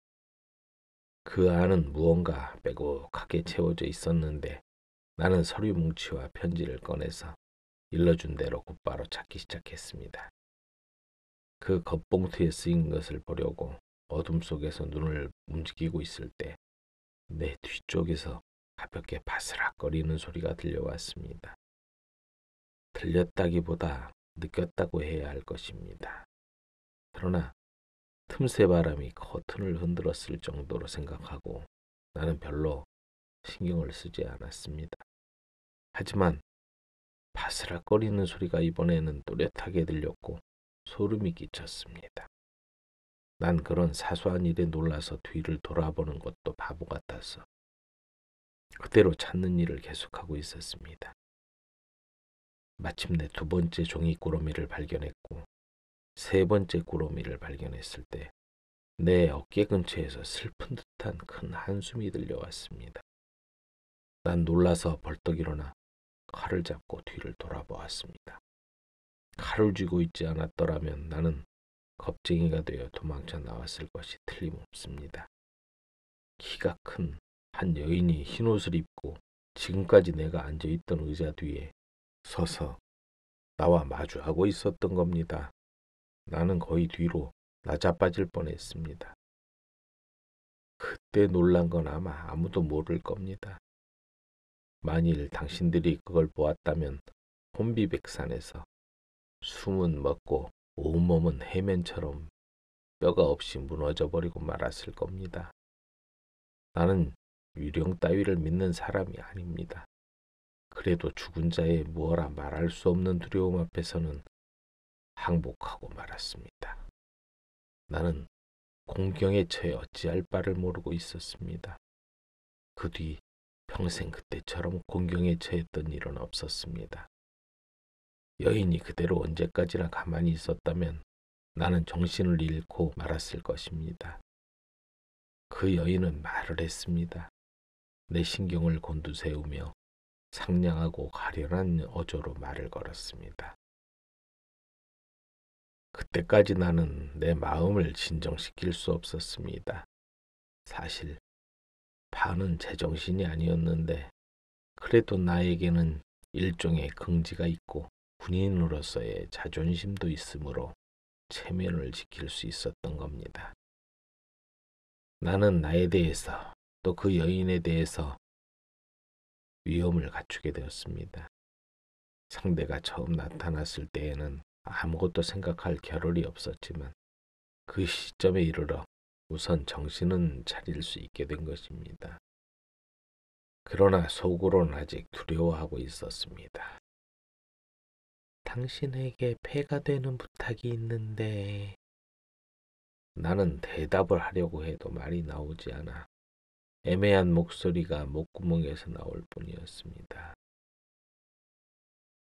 그 안은 무언가 빼곡하게 채워져 있었는데 나는 서류 뭉치와 편지를 꺼내서 일러준 대로 곧바로 찾기 시작했습니다. 그 겉봉투에 쓰인 것을 보려고 어둠 속에서 눈을 움직이고 있을 때 내 뒤쪽에서 가볍게 바스락거리는 소리가 들려왔습니다. 들렸다기보다 느꼈다고 해야 할 것입니다. 그러나 틈새 바람이 커튼을 흔들었을 정도로 생각하고 나는 별로 신경을 쓰지 않았습니다. 하지만 바스락거리는 소리가 이번에는 또렷하게 들렸고 소름이 끼쳤습니다. 난 그런 사소한 일에 놀라서 뒤를 돌아보는 것도 바보 같아서 그대로 찾는 일을 계속하고 있었습니다. 마침내 2번째 종이 꾸러미를 발견했고 3번째 꾸러미를 발견했을 때 내 어깨 근처에서 슬픈 듯한 큰 한숨이 들려왔습니다. 난 놀라서 벌떡 일어나 칼을 잡고 뒤를 돌아보았습니다. 칼을 쥐고 있지 않았더라면 나는 겁쟁이가 되어 도망쳐 나왔을 것이 틀림없습니다. 키가 큰 한 여인이 흰옷을 입고 지금까지 내가 앉아있던 의자 뒤에 서서 나와 마주하고 있었던 겁니다. 나는 거의 뒤로 나자빠질 뻔했습니다. 그때 놀란 건 아마 아무도 모를 겁니다. 만일 당신들이 그걸 보았다면 혼비백산에서 숨은 멎고 온몸은 해면처럼 뼈가 없이 무너져 버리고 말았을 겁니다. 나는 유령 따위를 믿는 사람이 아닙니다. 그래도 죽은 자의 무어라 말할 수 없는 두려움 앞에서는 항복하고 말았습니다. 나는 공경에 처해 어찌할 바를 모르고 있었습니다. 그 뒤 평생 그때처럼 공경에 처했던 일은 없었습니다. 여인이 그대로 언제까지나 가만히 있었다면 나는 정신을 잃고 말았을 것입니다. 그 여인은 말을 했습니다. 내 신경을 곤두세우며 상냥하고 가련한 어조로 말을 걸었습니다. 그때까지 나는 내 마음을 진정시킬 수 없었습니다. 사실 반은 제정신이 아니었는데 그래도 나에게는 일종의 긍지가 있고 군인으로서의 자존심도 있으므로 체면을 지킬 수 있었던 겁니다. 나는 나에 대해서 또 그 여인에 대해서 위엄을 갖추게 되었습니다. 상대가 처음 나타났을 때에는 아무것도 생각할 겨를이 없었지만 그 시점에 이르러 우선 정신은 차릴 수 있게 된 것입니다. 그러나 속으로는 아직 두려워하고 있었습니다. 당신에게 폐가 되는 부탁이 있는데 나는 대답을 하려고 해도 말이 나오지 않아 애매한 목소리가 목구멍에서 나올 뿐이었습니다.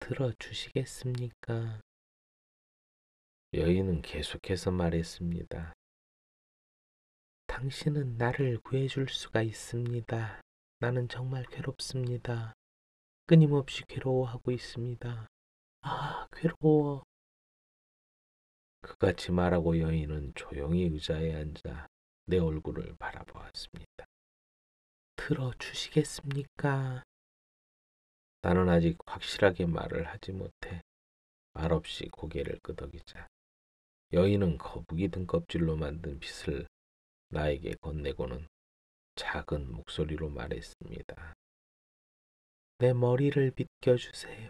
들어주시겠습니까? 여인은 계속해서 말했습니다. 당신은 나를 구해줄 수가 있습니다. 나는 정말 괴롭습니다. 끊임없이 괴로워하고 있습니다. 아, 괴로워. 그같이 말하고 여인은 조용히 의자에 앉아 내 얼굴을 바라보았습니다. 들어주시겠습니까? 나는 아직 확실하게 말을 하지 못해 말없이 고개를 끄덕이자 여인은 거북이 등껍질로 만든 빗을 나에게 건네고는 작은 목소리로 말했습니다. 내 머리를 빗겨주세요.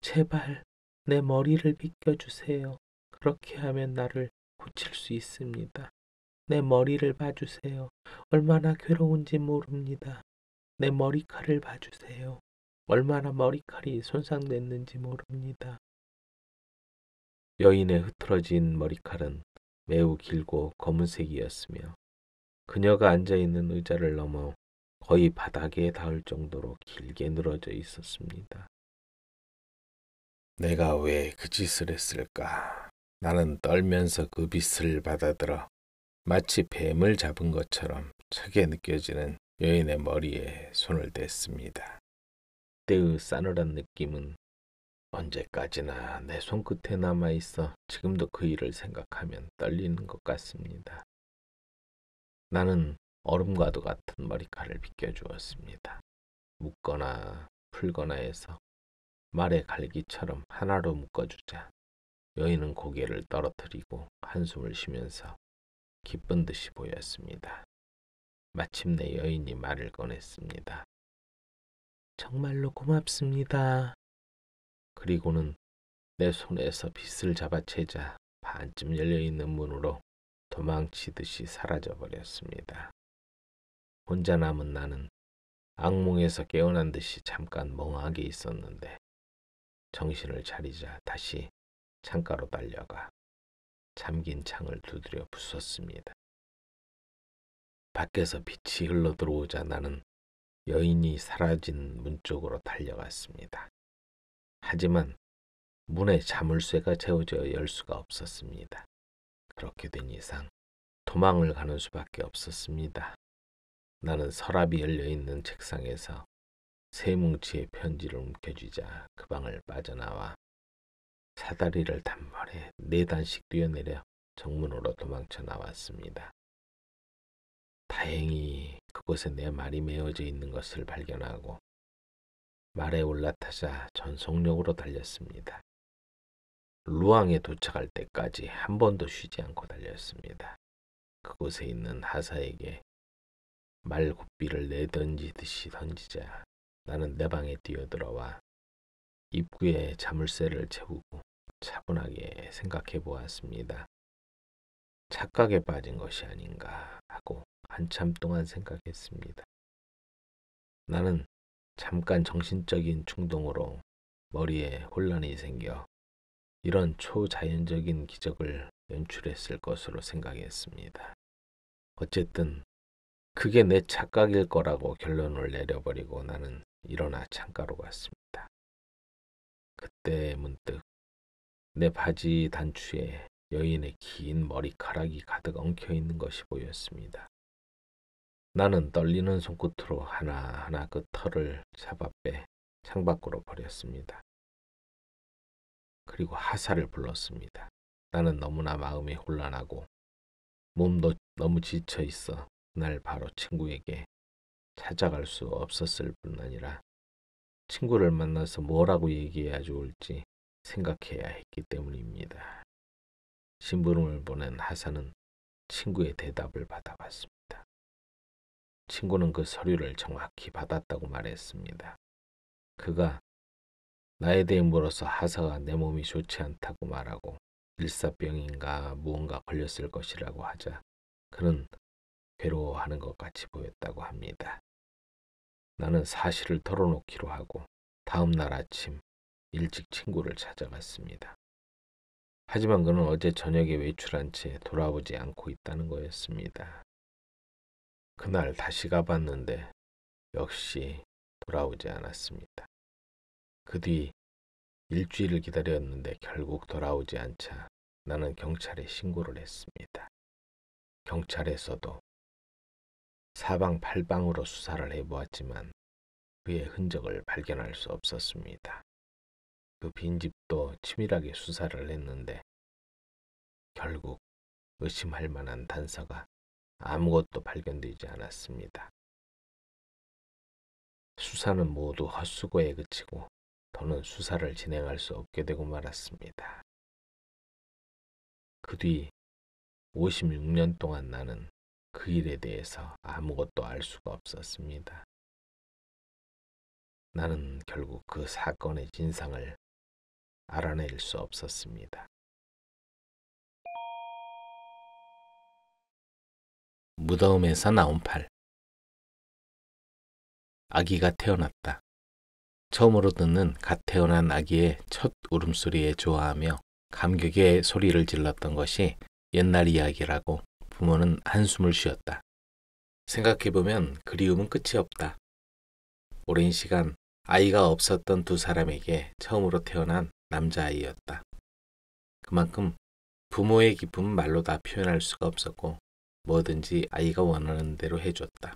제발 내 머리를 빗겨주세요. 그렇게 하면 나를 고칠 수 있습니다. 내 머리를 봐주세요. 얼마나 괴로운지 모릅니다. 내 머리칼을 봐주세요. 얼마나 머리칼이 손상됐는지 모릅니다. 여인의 흐트러진 머리칼은 매우 길고 검은색이었으며 그녀가 앉아있는 의자를 넘어 거의 바닥에 닿을 정도로 길게 늘어져 있었습니다. 내가 왜 그 짓을 했을까? 나는 떨면서 그 빗을 받아들어 마치 뱀을 잡은 것처럼 차게 느껴지는 여인의 머리에 손을 댔습니다. 그때의 싸늘한 느낌은 언제까지나 내 손끝에 남아있어 지금도 그 일을 생각하면 떨리는 것 같습니다. 나는 얼음과도 같은 머리칼을 빗겨주었습니다. 묶거나 풀거나 해서 말의 갈기처럼 하나로 묶어주자 여인은 고개를 떨어뜨리고 한숨을 쉬면서 기쁜 듯이 보였습니다. 마침내 여인이 말을 꺼냈습니다. 정말로 고맙습니다. 그리고는 내 손에서 빗을 잡아채자 반쯤 열려있는 문으로 도망치듯이 사라져버렸습니다. 혼자 남은 나는 악몽에서 깨어난 듯이 잠깐 멍하게 있었는데 정신을 차리자 다시 창가로 달려가 잠긴 창을 두드려 부쉈습니다. 밖에서 빛이 흘러들어오자 나는 여인이 사라진 문 쪽으로 달려갔습니다. 하지만 문에 자물쇠가 채워져 열 수가 없었습니다. 그렇게 된 이상 도망을 가는 수밖에 없었습니다. 나는 서랍이 열려있는 책상에서 세 뭉치의 편지를 움켜쥐자 그 방을 빠져나와 사다리를 단번에 4단씩 뛰어내려 정문으로 도망쳐 나왔습니다. 다행히 그곳에 내 말이 메어져 있는 것을 발견하고 말에 올라타자 전속력으로 달렸습니다. 루앙에 도착할 때까지 한 번도 쉬지 않고 달렸습니다. 그곳에 있는 하사에게 말굽비를 내던지듯이 던지자 나는 내 방에 뛰어들어와 입구에 자물쇠를 채우고 차분하게 생각해 보았습니다. 착각에 빠진 것이 아닌가 하고 한참 동안 생각했습니다. 나는 잠깐 정신적인 충동으로 머리에 혼란이 생겨 이런 초자연적인 기적을 연출했을 것으로 생각했습니다. 어쨌든 그게 내 착각일 거라고 결론을 내려버리고 나는 일어나 창가로 갔습니다. 그때 문득 내 바지 단추에 여인의 긴 머리카락이 가득 엉켜있는 것이 보였습니다. 나는 떨리는 손끝으로 하나하나 그 털을 잡아 빼 창밖으로 버렸습니다. 그리고 하사를 불렀습니다. 나는 너무나 마음이 혼란하고 몸도 너무 지쳐 있어 그날 바로 친구에게 찾아갈 수 없었을 뿐 아니라 친구를 만나서 뭐라고 얘기해야 좋을지 생각해야 했기 때문입니다. 심부름을 보낸 하사는 친구의 대답을 받아봤습니다. 친구는 그 서류를 정확히 받았다고 말했습니다. 그가 나에 대해 물어서 하사가 내 몸이 좋지 않다고 말하고 일사병인가 무언가 걸렸을 것이라고 하자 그는 괴로워하는 것 같이 보였다고 합니다. 나는 사실을 털어놓기로 하고 다음 날 아침 일찍 친구를 찾아갔습니다. 하지만 그는 어제 저녁에 외출한 채 돌아오지 않고 있다는 거였습니다. 그날 다시 가봤는데 역시 돌아오지 않았습니다. 그 뒤 일주일을 기다렸는데 결국 돌아오지 않자 나는 경찰에 신고를 했습니다. 경찰에서도 사방팔방으로 수사를 해보았지만 그의 흔적을 발견할 수 없었습니다. 그 빈집도 치밀하게 수사를 했는데 결국 의심할 만한 단서가 아무것도 발견되지 않았습니다. 수사는 모두 헛수고에 그치고 더는 수사를 진행할 수 없게 되고 말았습니다. 그 뒤 56년 동안 나는 그 일에 대해서 아무것도 알 수가 없었습니다. 나는 결국 그 사건의 진상을 알아낼 수 없었습니다. 무덤에서 나온 팔. 아기가 태어났다. 처음으로 듣는 갓 태어난 아기의 첫 울음소리에 좋아하며 감격의 소리를 질렀던 것이 옛날 이야기라고 부모는 한숨을 쉬었다. 생각해보면 그리움은 끝이 없다. 오랜 시간 아이가 없었던 두 사람에게 처음으로 태어난 남자아이였다. 그만큼 부모의 기쁨은 말로 다 표현할 수가 없었고 뭐든지 아이가 원하는 대로 해줬다.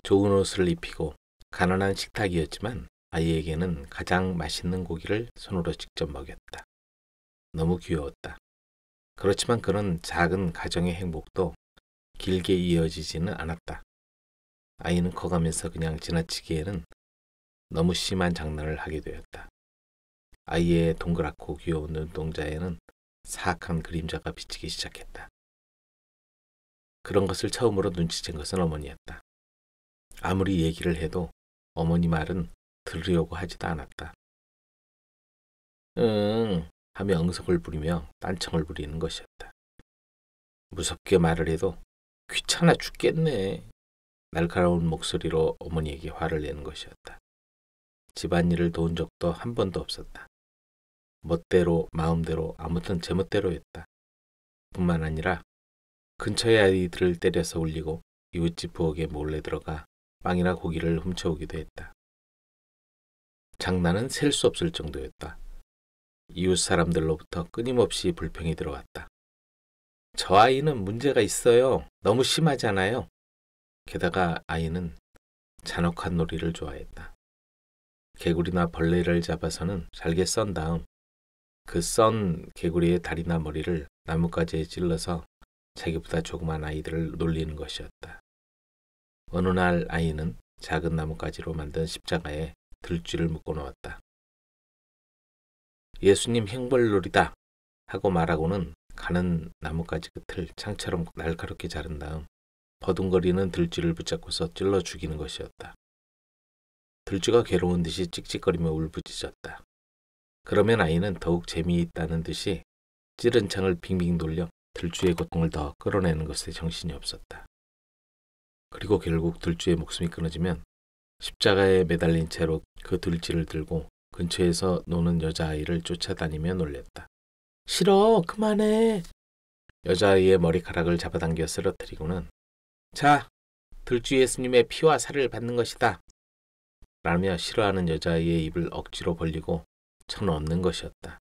좋은 옷을 입히고 가난한 식탁이었지만 아이에게는 가장 맛있는 고기를 손으로 직접 먹였다. 너무 귀여웠다. 그렇지만 그런 작은 가정의 행복도 길게 이어지지는 않았다. 아이는 커가면서 그냥 지나치기에는 너무 심한 장난을 하게 되었다. 아이의 동그랗고 귀여운 눈동자에는 사악한 그림자가 비치기 시작했다. 그런 것을 처음으로 눈치챈 것은 어머니였다. 아무리 얘기를 해도 어머니 말은 들으려고 하지도 않았다. 응 하며 응석을 부리며 딴청을 부리는 것이었다. 무섭게 말을 해도 귀찮아 죽겠네. 날카로운 목소리로 어머니에게 화를 내는 것이었다. 집안일을 도운 적도 한 번도 없었다. 멋대로 마음대로 아무튼 제멋대로였다. 뿐만 아니라 근처의 아이들을 때려서 울리고 이웃집 부엌에 몰래 들어가 빵이나 고기를 훔쳐오기도 했다. 장난은 셀 수 없을 정도였다. 이웃 사람들로부터 끊임없이 불평이 들어왔다. 저 아이는 문제가 있어요. 너무 심하잖아요. 게다가 아이는 잔혹한 놀이를 좋아했다. 개구리나 벌레를 잡아서는 잘게 썬 다음 그 썬 개구리의 다리나 머리를 나뭇가지에 찔러서 자기보다 조그만 아이들을 놀리는 것이었다. 어느 날 아이는 작은 나뭇가지로 만든 십자가에 들쥐를 묶어 놓았다. 예수님 형벌놀이다 하고 말하고는 가는 나뭇가지 끝을 창처럼 날카롭게 자른 다음 버둥거리는 들쥐를 붙잡고서 찔러 죽이는 것이었다. 들쥐가 괴로운 듯이 찍찍거리며 울부짖었다. 그러면 아이는 더욱 재미있다는 듯이 찌른 창을 빙빙 돌려 들쥐의 고통을 더 끌어내는 것에 정신이 없었다. 그리고 결국 들쥐의 목숨이 끊어지면 십자가에 매달린 채로 그 들쥐를 들고 근처에서 노는 여자아이를 쫓아다니며 놀렸다. 싫어, 그만해. 여자아이의 머리카락을 잡아당겨 쓰러뜨리고는 자, 들쥐 예수님의 피와 살을 받는 것이다. 라며 싫어하는 여자아이의 입을 억지로 벌리고 쳐넣는 것이었다.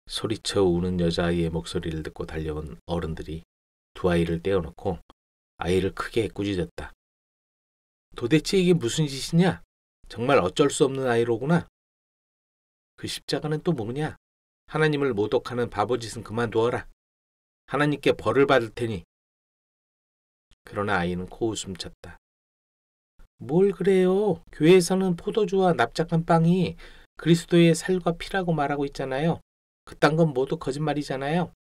소리쳐 우는 여자아이의 목소리를 듣고 달려온 어른들이 두 아이를 떼어놓고 아이를 크게 꾸짖었다. 도대체 이게 무슨 짓이냐? 정말 어쩔 수 없는 아이로구나. 그 십자가는 또 뭐냐? 하나님을 모독하는 바보짓은 그만두어라. 하나님께 벌을 받을 테니. 그러나 아이는 코웃음 쳤다. 뭘 그래요? 교회에서는 포도주와 납작한 빵이 그리스도의 살과 피라고 말하고 있잖아요. 그딴 건 모두 거짓말이잖아요.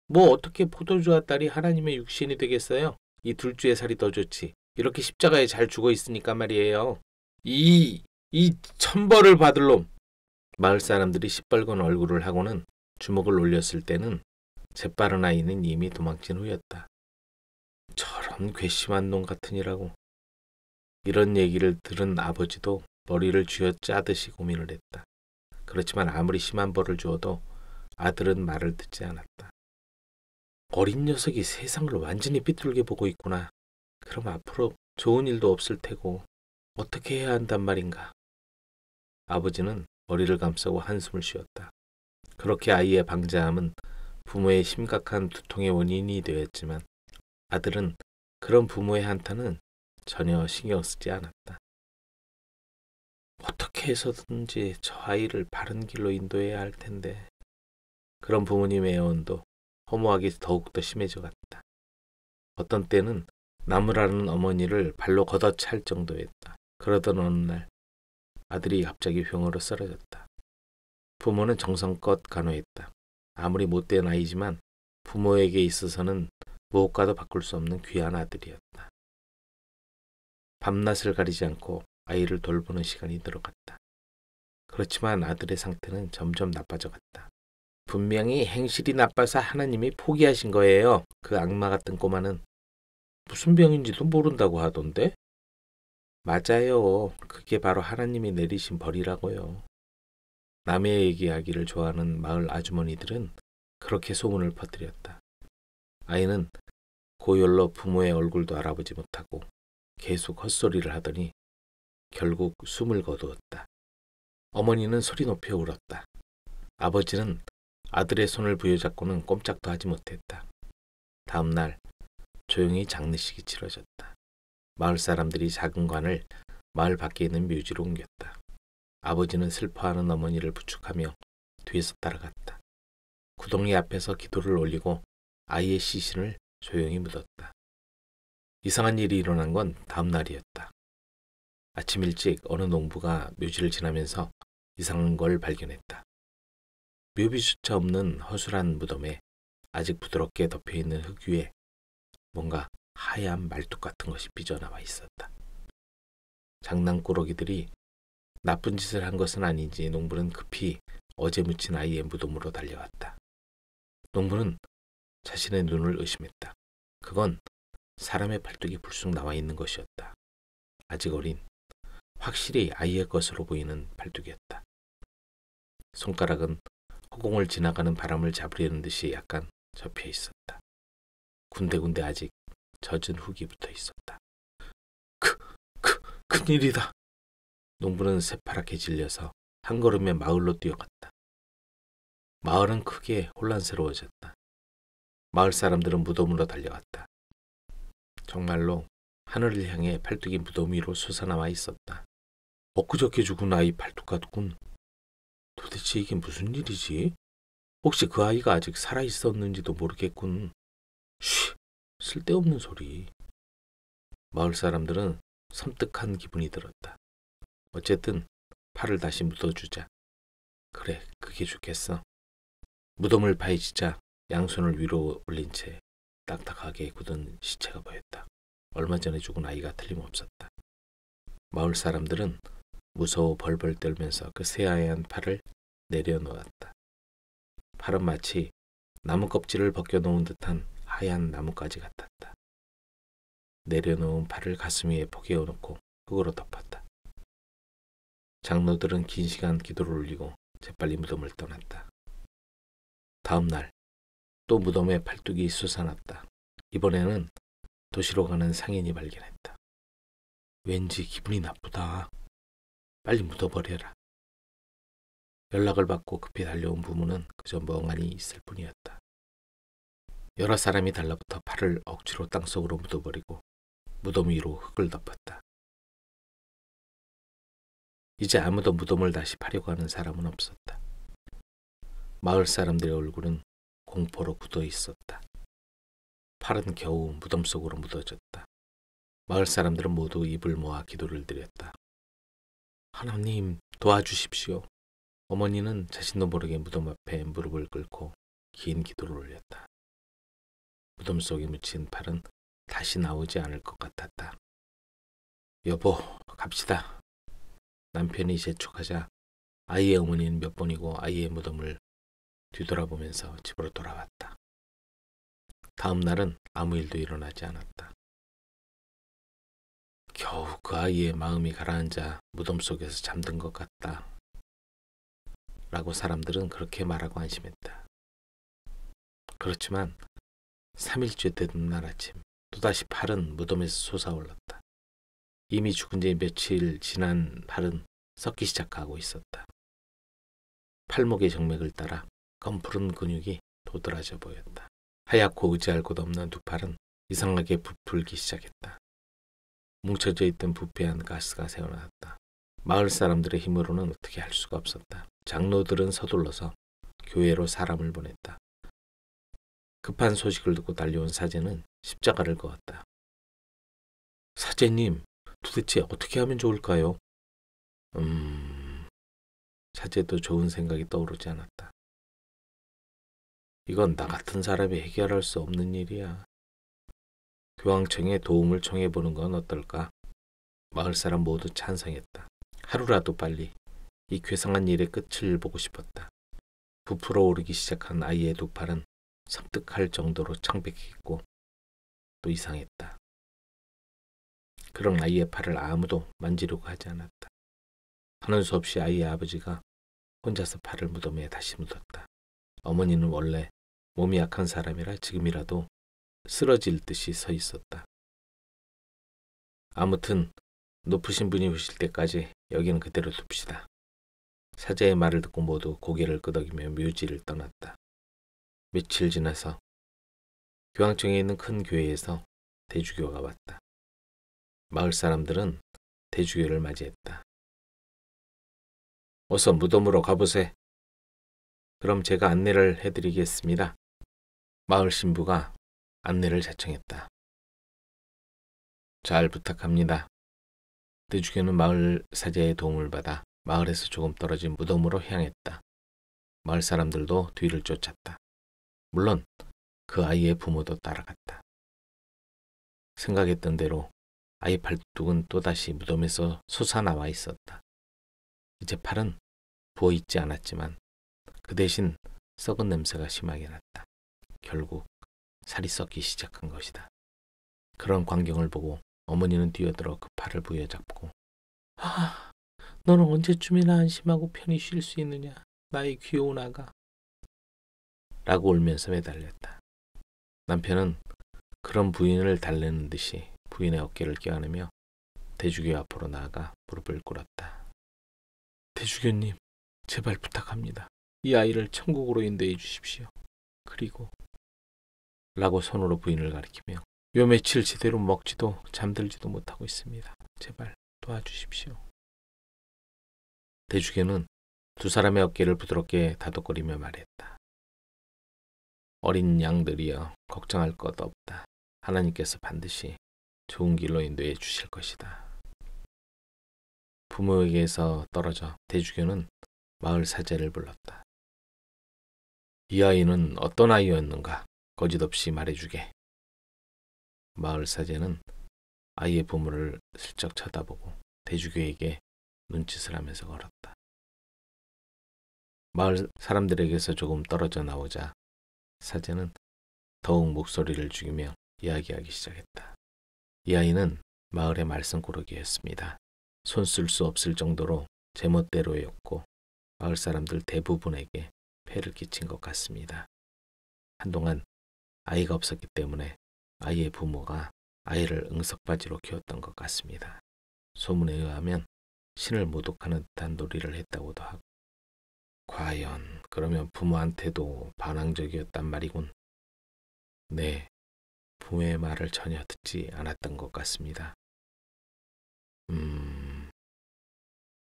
뭐 어떻게 포도주와 딸이 하나님의 육신이 되겠어요? 이 둘째의 살이 더 좋지. 이렇게 십자가에 잘 죽어 있으니까 말이에요. 이 천벌을 받을 놈. 마을 사람들이 시뻘건 얼굴을 하고는 주먹을 올렸을 때는 재빠른 아이는 이미 도망친 후였다. 저런 괘씸한 놈 같으니라고. 이런 얘기를 들은 아버지도 머리를 쥐어짜듯이 고민을 했다. 그렇지만 아무리 심한 벌을 주어도 아들은 말을 듣지 않았다. 어린 녀석이 세상을 완전히 삐뚤게 보고 있구나. 그럼 앞으로 좋은 일도 없을 테고 어떻게 해야 한단 말인가. 아버지는 머리를 감싸고 한숨을 쉬었다. 그렇게 아이의 방자함은 부모의 심각한 두통의 원인이 되었지만 아들은 그런 부모의 한탄은 전혀 신경 쓰지 않았다. 어떻게 해서든지 저 아이를 바른 길로 인도해야 할 텐데 그런 부모님의 애원도 허무하게 더욱더 심해져 갔다. 어떤 때는 나무라는 어머니를 발로 걷어찰 정도였다. 그러던 어느 날 아들이 갑자기 병으로 쓰러졌다. 부모는 정성껏 간호했다. 아무리 못된 아이지만 부모에게 있어서는 무엇과도 바꿀 수 없는 귀한 아들이었다. 밤낮을 가리지 않고 아이를 돌보는 시간이 늘어갔다. 그렇지만 아들의 상태는 점점 나빠져 갔다. 분명히 행실이 나빠서 하나님이 포기하신 거예요. 그 악마 같은 꼬마는 무슨 병인지도 모른다고 하던데? 맞아요. 그게 바로 하나님이 내리신 벌이라고요. 남의 얘기하기를 좋아하는 마을 아주머니들은 그렇게 소문을 퍼뜨렸다. 아이는 고열로 부모의 얼굴도 알아보지 못하고 계속 헛소리를 하더니 결국 숨을 거두었다. 어머니는 소리 높여 울었다. 아버지는 아들의 손을 부여잡고는 꼼짝도 하지 못했다. 다음 날 조용히 장례식이 치러졌다. 마을 사람들이 작은 관을 마을 밖에 있는 묘지로 옮겼다. 아버지는 슬퍼하는 어머니를 부축하며 뒤에서 따라갔다. 구덩이 앞에서 기도를 올리고 아이의 시신을 조용히 묻었다. 이상한 일이 일어난 건 다음 날이었다. 아침 일찍 어느 농부가 묘지를 지나면서 이상한 걸 발견했다. 묘비조차 없는 허술한 무덤에 아직 부드럽게 덮여있는 흙 위에 뭔가 하얀 말뚝 같은 것이 삐져나와 있었다. 장난꾸러기들이 나쁜 짓을 한 것은 아닌지 농부는 급히 어제 묻힌 아이의 무덤으로 달려왔다. 농부는 자신의 눈을 의심했다. 그건 사람의 팔뚝이 불쑥 나와 있는 것이었다. 아직 어린, 확실히 아이의 것으로 보이는 팔뚝이었다. 손가락은 허공을 지나가는 바람을 잡으려는 듯이 약간 접혀 있었다. 군데군데 아직 젖은 흙이 붙어 있었다. 큰일이다. 농부는 새파랗게 질려서 한 걸음에 마을로 뛰어갔다. 마을은 크게 혼란스러워졌다. 마을 사람들은 무덤으로 달려갔다. 정말로 하늘을 향해 팔뚝이 무덤 위로 솟아나와 있었다. 엊그저께 죽은 아이 팔뚝 같군. 도대체 이게 무슨 일이지? 혹시 그 아이가 아직 살아있었는지도 모르겠군. 쉬, 쓸데없는 소리. 마을 사람들은 섬뜩한 기분이 들었다. 어쨌든 팔을 다시 묻어주자. 그래, 그게 좋겠어. 무덤을 파헤치자 양손을 위로 올린 채 딱딱하게 굳은 시체가 보였다. 얼마 전에 죽은 아이가 틀림없었다. 마을 사람들은 무서워 벌벌 떨면서 그 새하얀 팔을 내려놓았다. 팔은 마치 나무 껍질을 벗겨놓은 듯한 하얀 나뭇가지 같았다. 내려놓은 팔을 가슴 위에 포개어놓고 흙으로 덮었다. 장로들은 긴 시간 기도를 올리고 재빨리 무덤을 떠났다. 다음 날 또 무덤에 팔뚝이 솟아났다. 이번에는 도시로 가는 상인이 발견했다. 왠지 기분이 나쁘다. 빨리 묻어버려라. 연락을 받고 급히 달려온 부모는 그저 멍하니 있을 뿐이었다. 여러 사람이 달라붙어 팔을 억지로 땅속으로 묻어버리고 무덤 위로 흙을 덮었다. 이제 아무도 무덤을 다시 파려고 하는 사람은 없었다. 마을 사람들의 얼굴은 공포로 굳어 있었다. 팔은 겨우 무덤 속으로 묻어졌다. 마을 사람들은 모두 입을 모아 기도를 드렸다. 하나님, 도와주십시오. 어머니는 자신도 모르게 무덤 앞에 무릎을 꿇고 긴 기도를 올렸다. 무덤 속에 묻힌 팔은 다시 나오지 않을 것 같았다. 여보, 갑시다. 남편이 재촉하자 아이의 어머니는 몇 번이고 아이의 무덤을 뒤돌아보면서 집으로 돌아왔다. 다음 날은 아무 일도 일어나지 않았다. 겨우 그 아이의 마음이 가라앉아 무덤 속에서 잠든 것 같다. 라고 사람들은 그렇게 말하고 안심했다. 그렇지만 3일째 되던 날 아침 또다시 팔은 무덤에서 솟아올랐다. 이미 죽은 지 며칠 지난 팔은 썩기 시작하고 있었다. 팔목의 정맥을 따라 검푸른 근육이 도드라져 보였다. 하얗고 의지할 곳 없는 두 팔은 이상하게 부풀기 시작했다. 뭉쳐져 있던 부패한 가스가 새어나왔다. 마을 사람들의 힘으로는 어떻게 할 수가 없었다. 장로들은 서둘러서 교회로 사람을 보냈다. 급한 소식을 듣고 달려온 사제는 십자가를 그었다. 사제님, 도대체 어떻게 하면 좋을까요? 사제도 좋은 생각이 떠오르지 않았다. 이건 나 같은 사람이 해결할 수 없는 일이야. 교황청에 도움을 청해보는 건 어떨까? 마을 사람 모두 찬성했다. 하루라도 빨리 이 괴상한 일의 끝을 보고 싶었다. 부풀어 오르기 시작한 아이의 두 팔은 섬뜩할 정도로 창백했고 또 이상했다. 그런 아이의 팔을 아무도 만지려고 하지 않았다. 하는 수 없이 아이의 아버지가 혼자서 팔을 무덤에 다시 묻었다. 어머니는 원래 몸이 약한 사람이라 지금이라도 쓰러질 듯이 서 있었다. 아무튼 높으신 분이 오실 때까지 여기는 그대로 둡시다. 사제의 말을 듣고 모두 고개를 끄덕이며 묘지를 떠났다. 며칠 지나서 교황청에 있는 큰 교회에서 대주교가 왔다. 마을 사람들은 대주교를 맞이했다. 어서 무덤으로 가보세. 그럼 제가 안내를 해드리겠습니다. 마을 신부가 안내를 자청했다. 잘 부탁합니다. 대주교는 마을 사제의 도움을 받아 마을에서 조금 떨어진 무덤으로 향했다. 마을 사람들도 뒤를 쫓았다. 물론 그 아이의 부모도 따라갔다. 생각했던 대로 아이 팔뚝은 또다시 무덤에서 솟아나와 있었다. 이제 팔은 부어있지 않았지만 그 대신 썩은 냄새가 심하게 났다. 결국 살이 썩기 시작한 것이다. 그런 광경을 보고 어머니는 뛰어들어 그 팔을 부여잡고 너는 언제쯤이나 안심하고 편히 쉴 수 있느냐, 나의 귀여운 아가. 라고 울면서 매달렸다. 남편은 그런 부인을 달래는 듯이 부인의 어깨를 껴안으며 대주교 앞으로 나아가 무릎을 꿇었다. 대주교님, 제발 부탁합니다. 이 아이를 천국으로 인도해 주십시오. 그리고 라고 손으로 부인을 가리키며 요 며칠 제대로 먹지도 잠들지도 못하고 있습니다. 제발 도와주십시오. 대주교는 두 사람의 어깨를 부드럽게 다독거리며 말했다. 어린 양들이여, 걱정할 것 없다. 하나님께서 반드시 좋은 길로 인도해 주실 것이다. 부모에게서 떨어져 대주교는 마을 사제를 불렀다. 이 아이는 어떤 아이였는가 거짓없이 말해주게. 마을 사제는 아이의 부모를 슬쩍 쳐다보고 대주교에게 눈짓을 하면서 걸었다. 마을 사람들에게서 조금 떨어져 나오자 사제는 더욱 목소리를 죽이며 이야기하기 시작했다. 이 아이는 마을의 말썽꾸러기였습니다. 손 쓸 수 없을 정도로 제멋대로였고 마을 사람들 대부분에게 폐를 끼친 것 같습니다. 한동안 아이가 없었기 때문에 아이의 부모가 아이를 응석바지로 키웠던 것 같습니다. 소문에 의하면 신을 모독하는 듯한 놀이를 했다고도 하고. 과연 그러면 부모한테도 반항적이었단 말이군. 네, 부모의 말을 전혀 듣지 않았던 것 같습니다.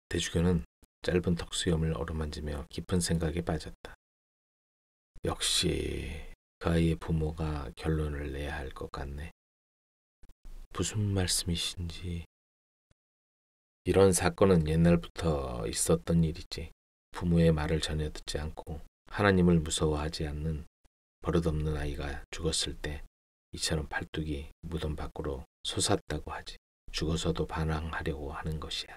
대주교는 짧은 턱수염을 어루만지며 깊은 생각에 빠졌다. 역시 그 아이의 부모가 결론을 내야 할 것 같네. 무슨 말씀이신지. 이런 사건은 옛날부터 있었던 일이지. 부모의 말을 전혀 듣지 않고 하나님을 무서워하지 않는 버릇없는 아이가 죽었을 때 이처럼 팔뚝이 무덤 밖으로 솟았다고 하지. 죽어서도 반항하려고 하는 것이야.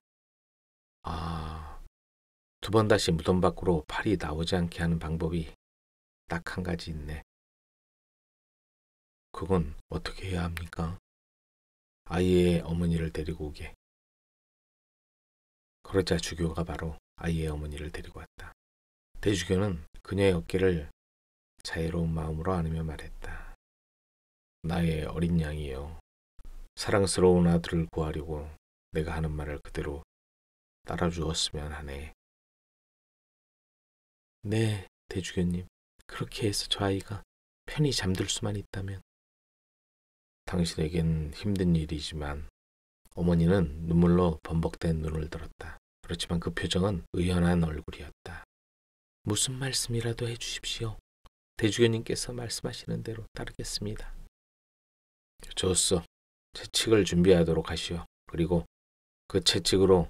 두 번 다시 무덤 밖으로 팔이 나오지 않게 하는 방법이 딱 한 가지 있네. 그건 어떻게 해야 합니까? 아이의 어머니를 데리고 오게. 그러자 주교가 바로 아이의 어머니를 데리고 왔다. 대주교는 그녀의 어깨를 자애로운 마음으로 안으며 말했다. 나의 어린 양이여, 사랑스러운 아들을 구하려고 내가 하는 말을 그대로 따라주었으면 하네. 네, 대주교님. 그렇게 해서 저 아이가 편히 잠들 수만 있다면. 당신에겐 힘든 일이지만 어머니는 눈물로 범벅된 눈을 들었다. 그렇지만 그 표정은 의연한 얼굴이었다. 무슨 말씀이라도 해주십시오. 대주교님께서 말씀하시는 대로 따르겠습니다. 좋소. 채찍을 준비하도록 하시오. 그리고 그 채찍으로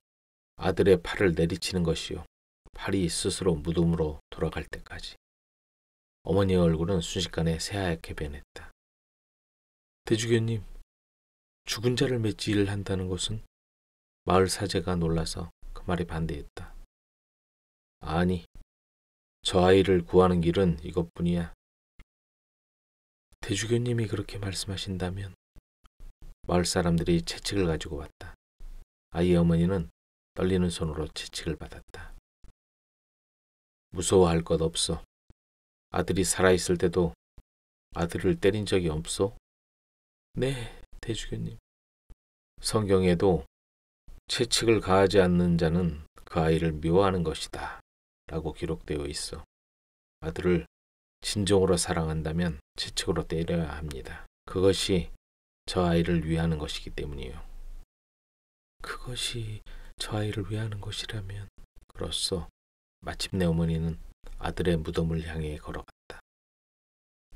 아들의 팔을 내리치는 것이요. 팔이 스스로 무덤으로 돌아갈 때까지. 어머니의 얼굴은 순식간에 새하얗게 변했다. 대주교님, 죽은 자를 매질을 한다는 것은? 마을 사제가 놀라서 그 말에 반대했다. 아니, 저 아이를 구하는 길은 이것뿐이야. 대주교님이 그렇게 말씀하신다면. 마을 사람들이 채찍을 가지고 왔다. 아이의 어머니는 떨리는 손으로 채찍을 받았다. 무서워할 것 없어. 아들이 살아있을 때도 아들을 때린 적이 없소? 네, 대주교님. 성경에도 채찍을 가하지 않는 자는 그 아이를 미워하는 것이다 라고 기록되어 있어. 아들을 진정으로 사랑한다면 채찍으로 때려야 합니다. 그것이 저 아이를 위하는 것이기 때문이에요. 그것이 저 아이를 위하는 것이라면? 그렇소. 마침내 어머니는 아들의 무덤을 향해 걸어갔다.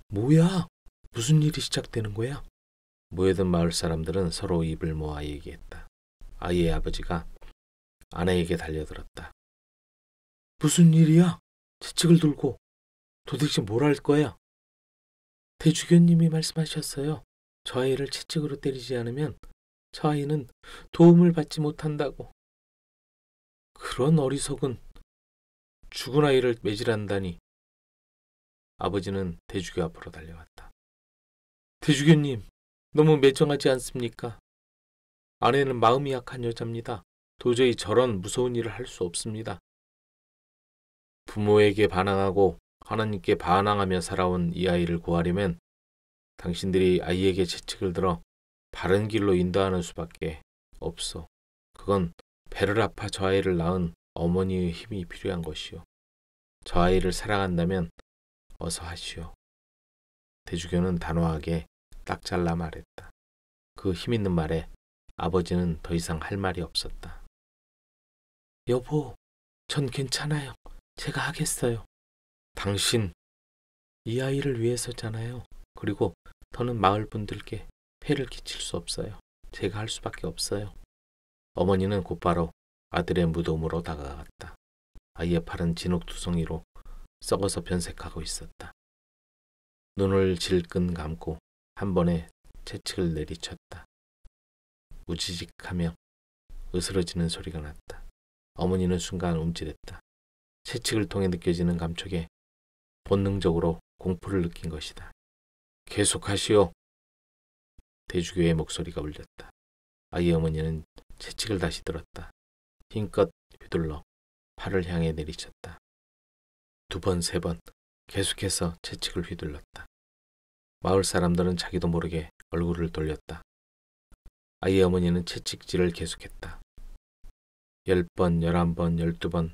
뭐야? 무슨 일이 시작되는 거야? 모여든 마을 사람들은 서로 입을 모아 얘기했다. 아이의 아버지가 아내에게 달려들었다. 무슨 일이야? 채찍을 들고 도대체 뭘 할 거야? 대주교님이 말씀하셨어요. 저 아이를 채찍으로 때리지 않으면 저 아이는 도움을 받지 못한다고. 그런 어리석은 죽은 아이를 매질한다니. 아버지는 대주교 앞으로 달려왔다. 대주교님, 너무 매정하지 않습니까? 아내는 마음이 약한 여자입니다. 도저히 저런 무서운 일을 할 수 없습니다. 부모에게 반항하고 하나님께 반항하며 살아온 이 아이를 구하려면 당신들이 아이에게 채찍을 들어 바른 길로 인도하는 수밖에 없어. 그건 배를 아파 저 아이를 낳은 어머니의 힘이 필요한 것이요. 저 아이를 사랑한다면 어서 하시오. 대주교는 단호하게 딱 잘라 말했다. 그 힘있는 말에 아버지는 더 이상 할 말이 없었다. 여보, 전 괜찮아요. 제가 하겠어요. 당신, 이 아이를 위해서잖아요. 그리고 더는 마을 분들께 폐를 끼칠 수 없어요. 제가 할 수밖에 없어요. 어머니는 곧바로 아들의 무덤으로 다가갔다. 아이의 팔은 진흙투성이로 썩어서 변색하고 있었다. 눈을 질끈 감고 한 번에 채찍을 내리쳤다. 우지직하며 으스러지는 소리가 났다. 어머니는 순간 움찔했다. 채찍을 통해 느껴지는 감촉에 본능적으로 공포를 느낀 것이다. 계속하시오. 대주교의 목소리가 울렸다. 아이의 어머니는 채찍을 다시 들었다. 힘껏 휘둘러 팔을 향해 내리쳤다. 2번, 3번 계속해서 채찍을 휘둘렀다. 마을 사람들은 자기도 모르게 얼굴을 돌렸다. 아이의 어머니는 채찍질을 계속했다. 10번, 11번, 12번.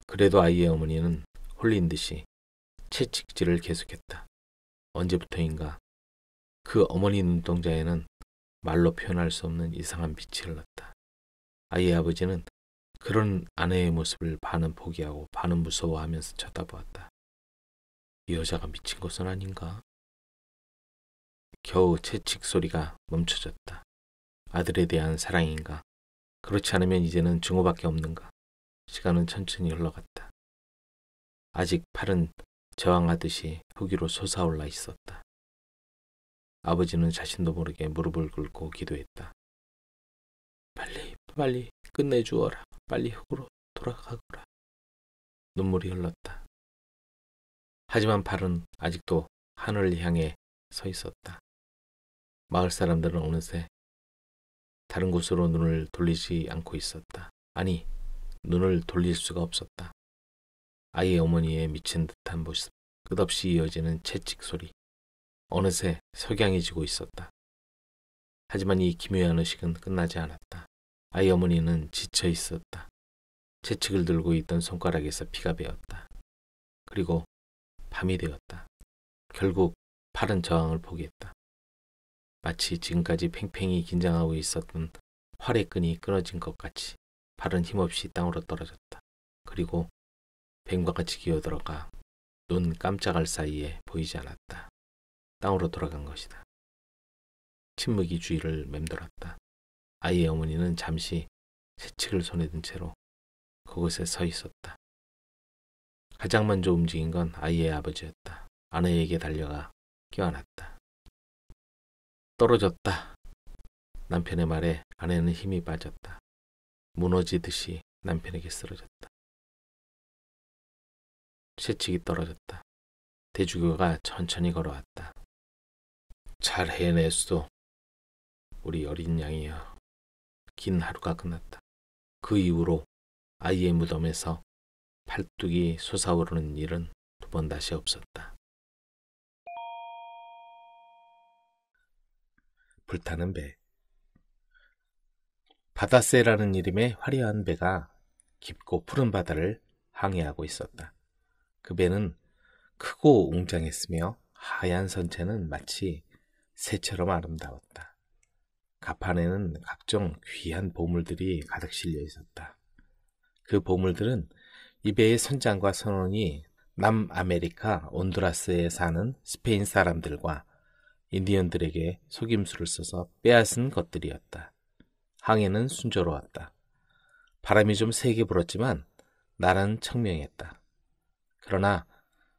그래도 아이의 어머니는 홀린 듯이 채찍질을 계속했다. 언제부터인가 그 어머니 눈동자에는 말로 표현할 수 없는 이상한 빛이 흘렀다. 아이의 아버지는 그런 아내의 모습을 반은 포기하고 반은 무서워하면서 쳐다보았다. 이 여자가 미친 것은 아닌가? 겨우 채찍 소리가 멈춰졌다. 아들에 대한 사랑인가? 그렇지 않으면 이제는 증오밖에 없는가? 시간은 천천히 흘러갔다. 아직 팔은 저항하듯이 후기로 솟아올라 있었다. 아버지는 자신도 모르게 무릎을 꿇고 기도했다. 빨리 끝내주어라. 빨리 흙으로 돌아가거라. 눈물이 흘렀다. 하지만 팔은 아직도 하늘을 향해 서 있었다. 마을 사람들은 어느새 다른 곳으로 눈을 돌리지 않고 있었다. 아니, 눈을 돌릴 수가 없었다. 아이의 어머니의 미친 듯한 모습, 끝없이 이어지는 채찍 소리, 어느새 석양해지고 있었다. 하지만 이 기묘한 의식은 끝나지 않았다. 아이 어머니는 지쳐 있었다. 채찍을 들고 있던 손가락에서 피가 배었다. 그리고 밤이 되었다. 결국 팔은 저항을 포기했다. 마치 지금까지 팽팽히 긴장하고 있었던 활의 끈이 끊어진 것 같이 팔은 힘없이 땅으로 떨어졌다. 그리고 뱀과 같이 기어들어가 눈 깜짝할 사이에 보이지 않았다. 땅으로 돌아간 것이다. 침묵이 주위를 맴돌았다. 아이의 어머니는 잠시 채찍을 손에 든 채로 그곳에 서 있었다. 가장 먼저 움직인 건 아이의 아버지였다. 아내에게 달려가 껴안았다. 떨어졌다. 남편의 말에 아내는 힘이 빠졌다. 무너지듯이 남편에게 쓰러졌다. 채찍이 떨어졌다. 대주교가 천천히 걸어왔다. 잘 해냈소. 우리 어린 양이여. 긴 하루가 끝났다. 그 이후로 아이의 무덤에서 팔뚝이 솟아오르는 일은 두 번 다시 없었다. 불타는 배. 바다새라는 이름의 화려한 배가 깊고 푸른 바다를 항해하고 있었다. 그 배는 크고 웅장했으며 하얀 선체는 마치 새처럼 아름다웠다. 갑판에는 각종 귀한 보물들이 가득 실려 있었다. 그 보물들은 이 배의 선장과 선원이 남아메리카 온두라스에 사는 스페인 사람들과 인디언들에게 속임수를 써서 빼앗은 것들이었다. 항해는 순조로웠다. 바람이 좀 세게 불었지만 날은 청명했다. 그러나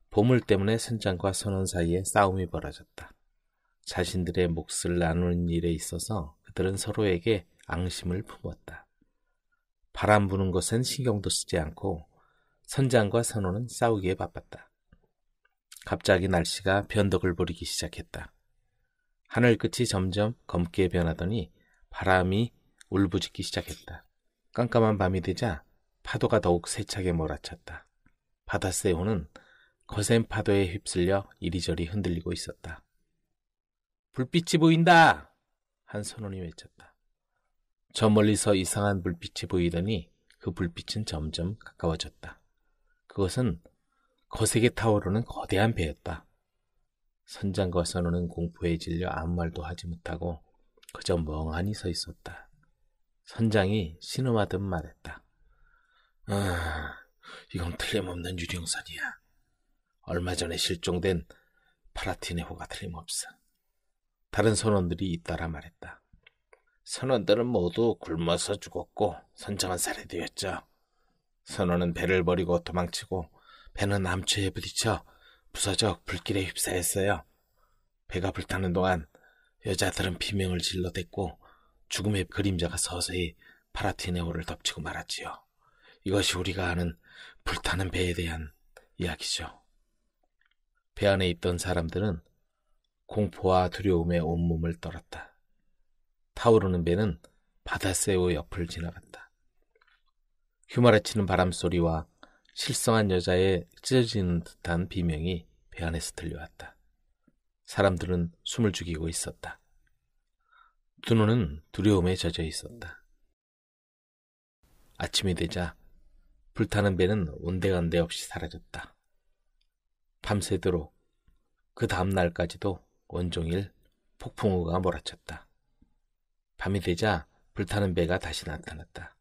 보물 때문에 선장과 선원 사이에 싸움이 벌어졌다. 자신들의 몫을 나누는 일에 있어서 그들은 서로에게 앙심을 품었다. 바람 부는 것엔 신경도 쓰지 않고 선장과 선원은 싸우기에 바빴다. 갑자기 날씨가 변덕을 부리기 시작했다. 하늘 끝이 점점 검게 변하더니 바람이 울부짖기 시작했다. 깜깜한 밤이 되자 파도가 더욱 세차게 몰아쳤다. 바다새우는 거센 파도에 휩쓸려 이리저리 흔들리고 있었다. 불빛이 보인다! 한 선원이 외쳤다. 저 멀리서 이상한 불빛이 보이더니 그 불빛은 점점 가까워졌다. 그것은 거세게 타오르는 거대한 배였다. 선장과 선원은 공포에 질려 아무 말도 하지 못하고 그저 멍하니 서 있었다. 선장이 신음하듯 말했다. 이건 틀림없는 유령선이야. 얼마 전에 실종된 파라티네호가 틀림없어. 다른 선원들이 잇따라 말했다. 선원들은 모두 굶어서 죽었고 선장은 살해되었죠. 선원은 배를 버리고 도망치고 배는 암초에 부딪혀 부서져 불길에 휩싸였어요. 배가 불타는 동안 여자들은 비명을 질러댔고 죽음의 그림자가 서서히 파라티네오를 덮치고 말았지요. 이것이 우리가 아는 불타는 배에 대한 이야기죠. 배 안에 있던 사람들은 공포와 두려움에 온몸을 떨었다. 타오르는 배는 바다새우 옆을 지나갔다. 휘몰아치는 바람소리와 실성한 여자의 찢어지는 듯한 비명이 배 안에서 들려왔다. 사람들은 숨을 죽이고 있었다. 두 눈은 두려움에 젖어 있었다. 아침이 되자 불타는 배는 온데간데 없이 사라졌다. 밤새도록 그 다음 날까지도 온종일 폭풍우가 몰아쳤다. 밤이 되자 불타는 배가 다시 나타났다.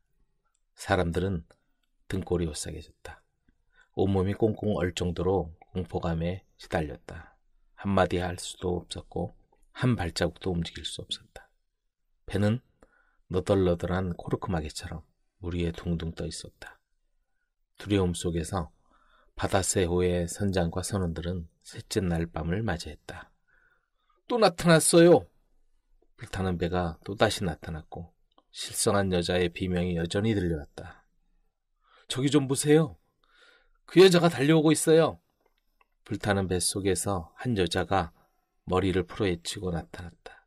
사람들은 등골이 오싹해졌다. 온몸이 꽁꽁 얼 정도로 공포감에 시달렸다. 한마디 할 수도 없었고 한 발자국도 움직일 수 없었다. 배는 너덜너덜한 코르크마개처럼 물 위에 둥둥 떠 있었다. 두려움 속에서 바다새호의 선장과 선원들은 셋째 날 밤을 맞이했다. 또 나타났어요. 불타는 배가 또다시 나타났고 실성한 여자의 비명이 여전히 들려왔다. 저기 좀 보세요. 그 여자가 달려오고 있어요. 불타는 배 속에서 한 여자가 머리를 풀어헤치고 나타났다.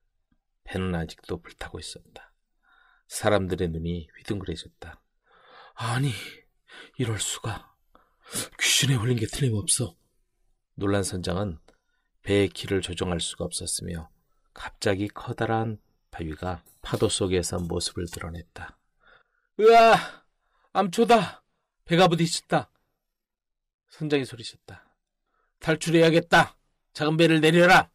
배는 아직도 불타고 있었다. 사람들의 눈이 휘둥그레졌다. 아니, 이럴 수가. 귀신에 홀린 게 틀림없어. 놀란 선장은 배의 키를 조정할 수가 없었으며 갑자기 커다란 바위가 파도 속에서 모습을 드러냈다. 으아! 암초다! 배가 부딪혔다. 선장이 소리쳤다. 탈출해야겠다. 작은 배를 내려라.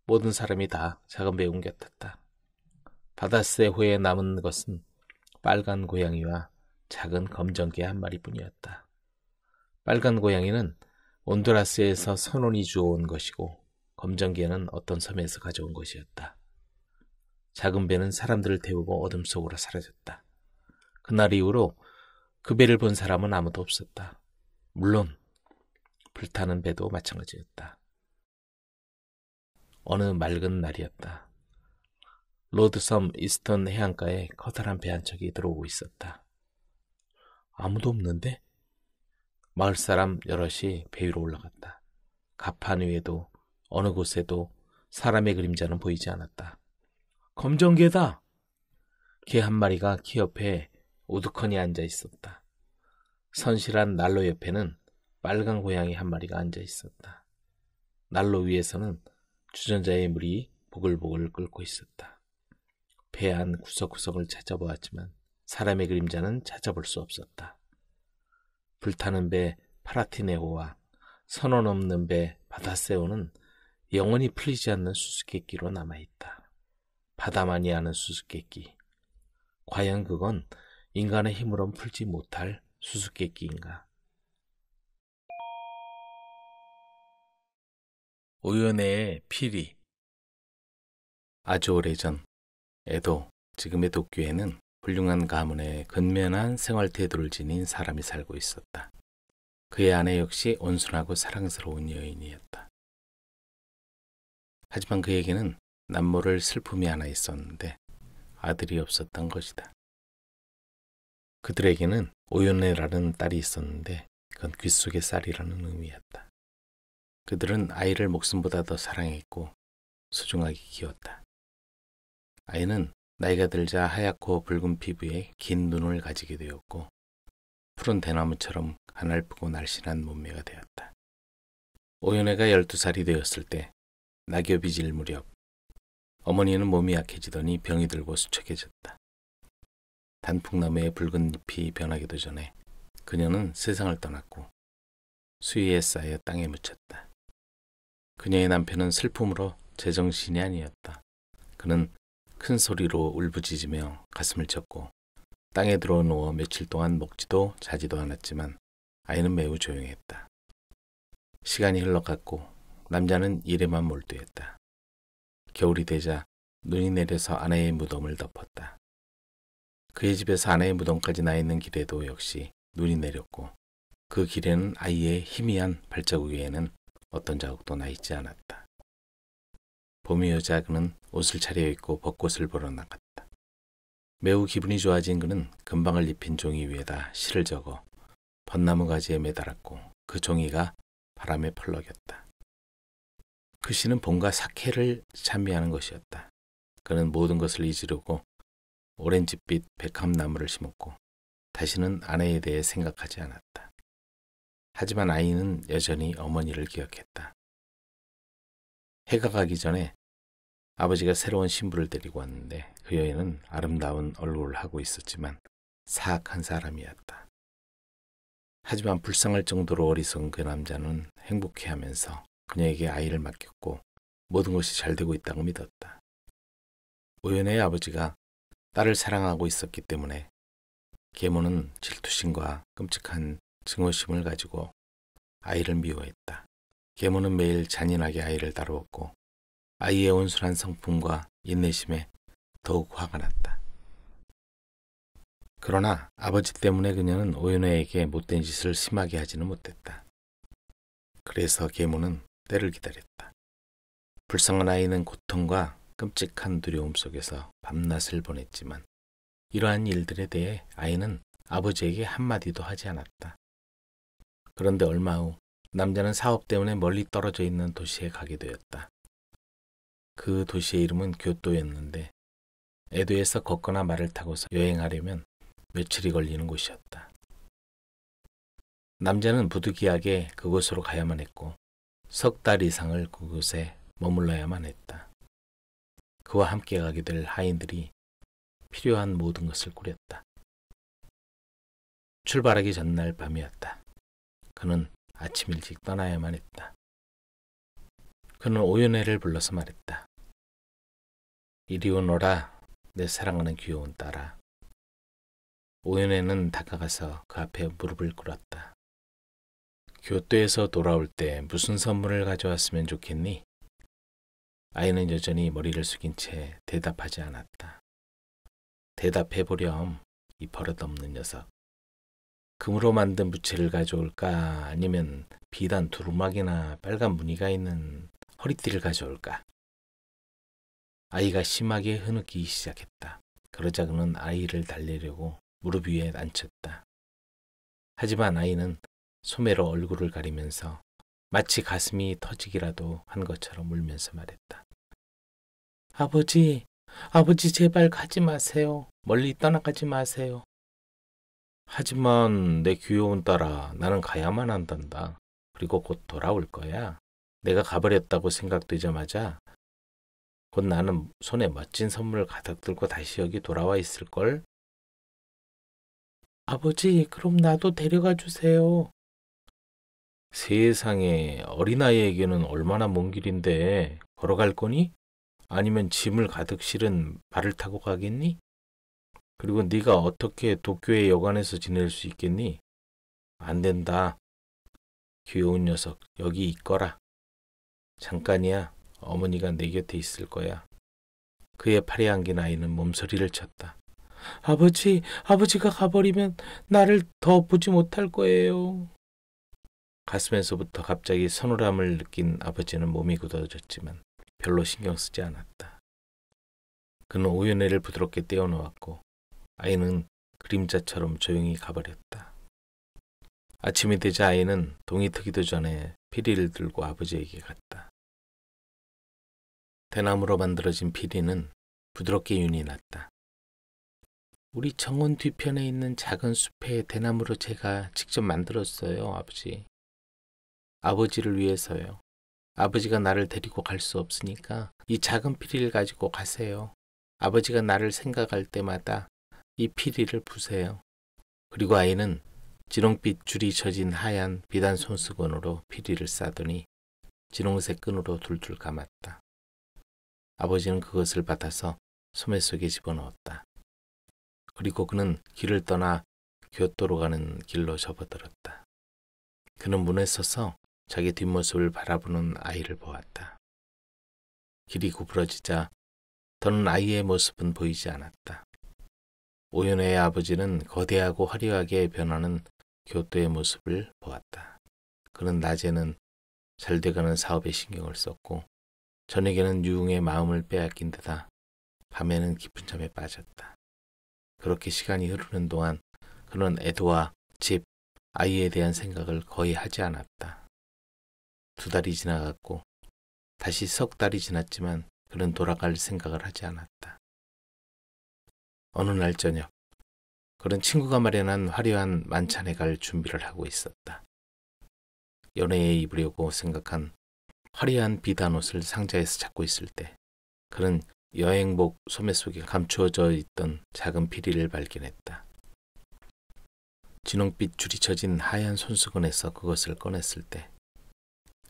모든 사람이 다 작은 배에 옮겨탔다. 바다새호에 남은 것은 빨간 고양이와 작은 검정개 한 마리뿐이었다. 빨간 고양이는 온두라스에서 선원이 주워온 것이고 검정 개는 어떤 섬에서 가져온 것이었다. 작은 배는 사람들을 태우고 어둠 속으로 사라졌다. 그날 이후로 그 배를 본 사람은 아무도 없었다. 물론 불타는 배도 마찬가지였다. 어느 맑은 날이었다. 로드섬 이스턴 해안가에 커다란 배 한 척이 들어오고 있었다. 아무도 없는데? 마을 사람 여럿이 배 위로 올라갔다. 갑판 위에도 어느 곳에도 사람의 그림자는 보이지 않았다. 검정개다! 개 한 마리가 키 옆에 우두커니 앉아 있었다. 선실한 난로 옆에는 빨간 고양이 한 마리가 앉아 있었다. 난로 위에서는 주전자의 물이 보글보글 끓고 있었다. 배 안 구석구석을 찾아보았지만 사람의 그림자는 찾아볼 수 없었다. 불타는 배 파라티네호와 선원 없는 배 바다새우는 영원히 풀리지 않는 수수께끼로 남아있다. 바다만이 아는 수수께끼. 과연 그건 인간의 힘으론 풀지 못할 수수께끼인가? 오연의 피리. 아주 오래전 에도, 지금의 도쿄에는 훌륭한 가문의 근면한 생활 태도를 지닌 사람이 살고 있었다. 그의 아내 역시 온순하고 사랑스러운 여인이었다. 하지만 그에게는 남모를 슬픔이 하나 있었는데 아들이 없었던 것이다. 그들에게는 오연네라는 딸이 있었는데 그건 귓속의 쌀이라는 의미였다. 그들은 아이를 목숨보다 더 사랑했고 소중하게 키웠다. 아이는 나이가 들자 하얗고 붉은 피부에 긴 눈을 가지게 되었고 푸른 대나무처럼 가냘프고 날씬한 몸매가 되었다. 오연애가 12살이 되었을 때 낙엽이 질 무렵 어머니는 몸이 약해지더니 병이 들고 수척해졌다. 단풍나무의 붉은 잎이 변하기도 전에 그녀는 세상을 떠났고 수위에 쌓여 땅에 묻혔다. 그녀의 남편은 슬픔으로 제정신이 아니었다. 그는 큰 소리로 울부짖으며 가슴을 쳤고 땅에 들어 누워 며칠 동안 먹지도 자지도 않았지만 아이는 매우 조용했다. 시간이 흘러갔고 남자는 일에만 몰두했다. 겨울이 되자 눈이 내려서 아내의 무덤을 덮었다. 그의 집에서 아내의 무덤까지 나 있는 길에도 역시 눈이 내렸고 그 길에는 아이의 희미한 발자국 외에는 어떤 자국도 나 있지 않았다. 봄이 오자 그는 옷을 차려입고 벚꽃을 보러 나갔다. 매우 기분이 좋아진 그는 금방을 입힌 종이 위에다 시를 적어 벚나무 가지에 매달았고 그 종이가 바람에 펄럭였다. 그 시는 봄과 사케를 찬미하는 것이었다. 그는 모든 것을 잊으려고 오렌지빛 백합나무를 심었고 다시는 아내에 대해 생각하지 않았다. 하지만 아이는 여전히 어머니를 기억했다. 해가 가기 전에 아버지가 새로운 신부를 데리고 왔는데 그 여인은 아름다운 얼굴을 하고 있었지만 사악한 사람이었다. 하지만 불쌍할 정도로 어리석은 그 남자는 행복해하면서 그녀에게 아이를 맡겼고 모든 것이 잘 되고 있다고 믿었다. 오연의 아버지가 딸을 사랑하고 있었기 때문에 계모는 질투심과 끔찍한 증오심을 가지고 아이를 미워했다. 계모는 매일 잔인하게 아이를 다루었고 아이의 온순한 성품과 인내심에 더욱 화가 났다. 그러나 아버지 때문에 그녀는 오연애에게 못된 짓을 심하게 하지는 못했다. 그래서 계모는 때를 기다렸다. 불쌍한 아이는 고통과 끔찍한 두려움 속에서 밤낮을 보냈지만 이러한 일들에 대해 아이는 아버지에게 한마디도 하지 않았다. 그런데 얼마 후 남자는 사업 때문에 멀리 떨어져 있는 도시에 가게 되었다. 그 도시의 이름은 교토였는데 에도에서 걷거나 말을 타고서 여행하려면 며칠이 걸리는 곳이었다. 남자는 부득이하게 그곳으로 가야만 했고 석 달 이상을 그곳에 머물러야만 했다. 그와 함께 가게 될 하인들이 필요한 모든 것을 꾸렸다. 출발하기 전날 밤이었다. 그는 아침 일찍 떠나야만 했다. 그는 오연애를 불러서 말했다. 이리 오너라, 내 사랑하는 귀여운 딸아. 오연애는 다가가서 그 앞에 무릎을 꿇었다. 교토에서 돌아올 때 무슨 선물을 가져왔으면 좋겠니? 아이는 여전히 머리를 숙인 채 대답하지 않았다. 대답해보렴, 이 버릇없는 녀석. 금으로 만든 부채를 가져올까? 아니면 비단 두루마기나 빨간 무늬가 있는 허리띠를 가져올까? 아이가 심하게 흐느끼기 시작했다. 그러자 그는 아이를 달래려고 무릎 위에 앉혔다. 하지만 아이는 소매로 얼굴을 가리면서 마치 가슴이 터지기라도 한 것처럼 울면서 말했다. 아버지, 아버지 제발 가지 마세요. 멀리 떠나가지 마세요. 하지만 내 귀여운 딸아, 나는 가야만 한단다. 그리고 곧 돌아올 거야. 내가 가버렸다고 생각되자마자 곧 나는 손에 멋진 선물을 가득 들고 다시 여기 돌아와 있을걸? 아버지, 그럼 나도 데려가 주세요. 세상에, 어린아이에게는 얼마나 먼 길인데 걸어갈 거니? 아니면 짐을 가득 실은 발을 타고 가겠니? 그리고 네가 어떻게 도쿄의 여관에서 지낼 수 있겠니? 안 된다. 귀여운 녀석, 여기 있거라. 잠깐이야. 어머니가 내 곁에 있을 거야. 그의 팔에 안긴 아이는 몸서리를 쳤다. 아버지, 아버지가 가버리면 나를 더 보지 못할 거예요. 가슴에서부터 갑자기 서늘함을 느낀 아버지는 몸이 굳어졌지만 별로 신경 쓰지 않았다. 그는 오연애를 부드럽게 떼어놓았고 아이는 그림자처럼 조용히 가버렸다. 아침이 되자 아이는 동이 트기도 전에 피리를 들고 아버지에게 갔다. 대나무로 만들어진 피리는 부드럽게 윤이 났다. 우리 정원 뒤편에 있는 작은 숲의 대나무로 제가 직접 만들었어요, 아버지. 아버지를 위해서요. 아버지가 나를 데리고 갈 수 없으니까 이 작은 피리를 가지고 가세요. 아버지가 나를 생각할 때마다 이 피리를 부세요. 그리고 아이는 진홍빛 줄이 젖은 하얀 비단 손수건으로 피리를 싸더니 진홍색 끈으로 둘둘 감았다. 아버지는 그것을 받아서 소매 속에 집어넣었다. 그리고 그는 길을 떠나 교토로 가는 길로 접어들었다. 그는 문에 서서 자기 뒷모습을 바라보는 아이를 보았다. 길이 구부러지자 더는 아이의 모습은 보이지 않았다. 오연애의 아버지는 거대하고 화려하게 변하는 교토의 모습을 보았다. 그는 낮에는 잘 돼가는 사업에 신경을 썼고 저녁에는 유흥의 마음을 빼앗긴 듯하 밤에는 깊은 잠에 빠졌다. 그렇게 시간이 흐르는 동안 그는 애도와 집, 아이에 대한 생각을 거의 하지 않았다. 2달이 지나갔고 다시 3달이 지났지만 그는 돌아갈 생각을 하지 않았다. 어느 날 저녁, 그는 친구가 마련한 화려한 만찬에 갈 준비를 하고 있었다. 연애에 입으려고 생각한 화려한 비단 옷을 상자에서 찾고 있을 때 그는 여행복 소매 속에 감추어져 있던 작은 피리를 발견했다. 진홍빛 줄이 쳐진 하얀 손수건에서 그것을 꺼냈을 때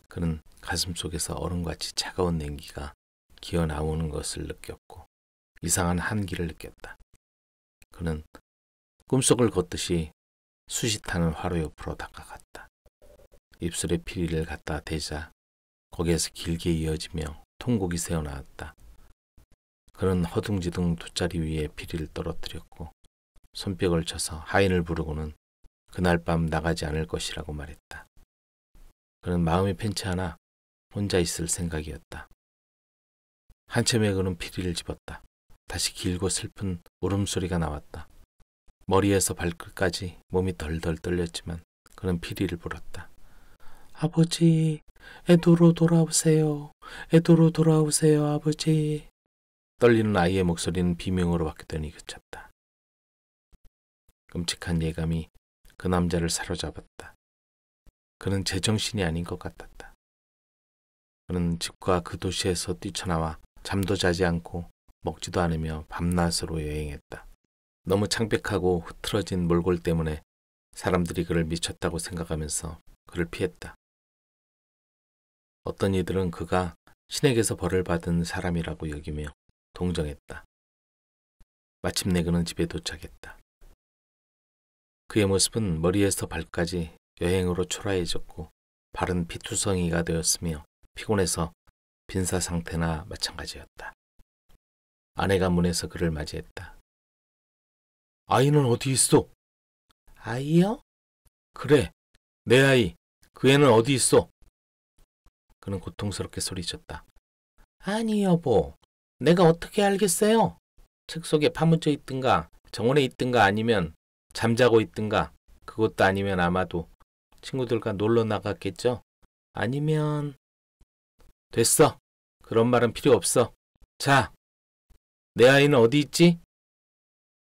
그는 가슴속에서 얼음같이 차가운 냉기가 기어 나오는 것을 느꼈고 이상한 한기를 느꼈다. 그는 꿈속을 걷듯이 숱이 타는 화로 옆으로 다가갔다. 입술에 피리를 갖다 대자 거기에서 길게 이어지며 통곡이 새어나왔다. 그는 허둥지둥 돗자리 위에 피리를 떨어뜨렸고 손뼉을 쳐서 하인을 부르고는 그날 밤 나가지 않을 것이라고 말했다. 그는 마음이 편치 않아 혼자 있을 생각이었다. 한참에 그는 피리를 집었다. 다시 길고 슬픈 울음소리가 나왔다. 머리에서 발끝까지 몸이 덜덜 떨렸지만 그는 피리를 불었다. 아버지, 에도로 돌아오세요. 에도로 돌아오세요, 아버지. 떨리는 아이의 목소리는 비명으로 바뀌더니 그쳤다. 끔찍한 예감이 그 남자를 사로잡았다. 그는 제정신이 아닌 것 같았다. 그는 집과 그 도시에서 뛰쳐나와 잠도 자지 않고 먹지도 않으며 밤낮으로 여행했다. 너무 창백하고 흐트러진 몰골 때문에 사람들이 그를 미쳤다고 생각하면서 그를 피했다. 어떤 이들은 그가 신에게서 벌을 받은 사람이라고 여기며 동정했다. 마침내 그는 집에 도착했다. 그의 모습은 머리에서 발까지 여행으로 초라해졌고 발은 피투성이가 되었으며 피곤해서 빈사 상태나 마찬가지였다. 아내가 문에서 그를 맞이했다. 아이는 어디 있어? 아이요? 그래, 내 아이. 그 애는 어디 있어? 그는 고통스럽게 소리쳤다. 아니 여보, 내가 어떻게 알겠어요? 책 속에 파묻혀 있든가 정원에 있든가 아니면 잠자고 있든가 그것도 아니면 아마도 친구들과 놀러 나갔겠죠? 아니면... 됐어. 그런 말은 필요 없어. 자, 내 아이는 어디 있지?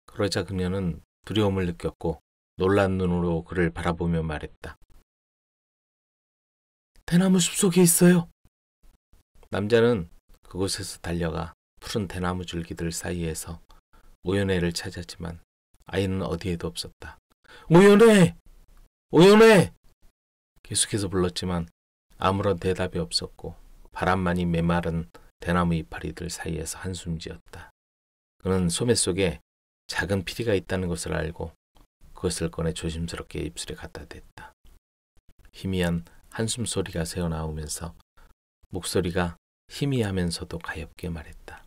그러자 그녀는 두려움을 느꼈고 놀란 눈으로 그를 바라보며 말했다. 대나무 숲속에 있어요. 남자는 그곳에서 달려가 푸른 대나무 줄기들 사이에서 오연애를 찾았지만 아이는 어디에도 없었다. 오연애! 오연애! 계속해서 불렀지만 아무런 대답이 없었고 바람만이 메마른 대나무 이파리들 사이에서 한숨 지었다. 그는 소매 속에 작은 피리가 있다는 것을 알고 그것을 꺼내 조심스럽게 입술에 갖다 댔다. 희미한 한숨 소리가 새어나오면서 목소리가 희미하면서도 가엽게 말했다.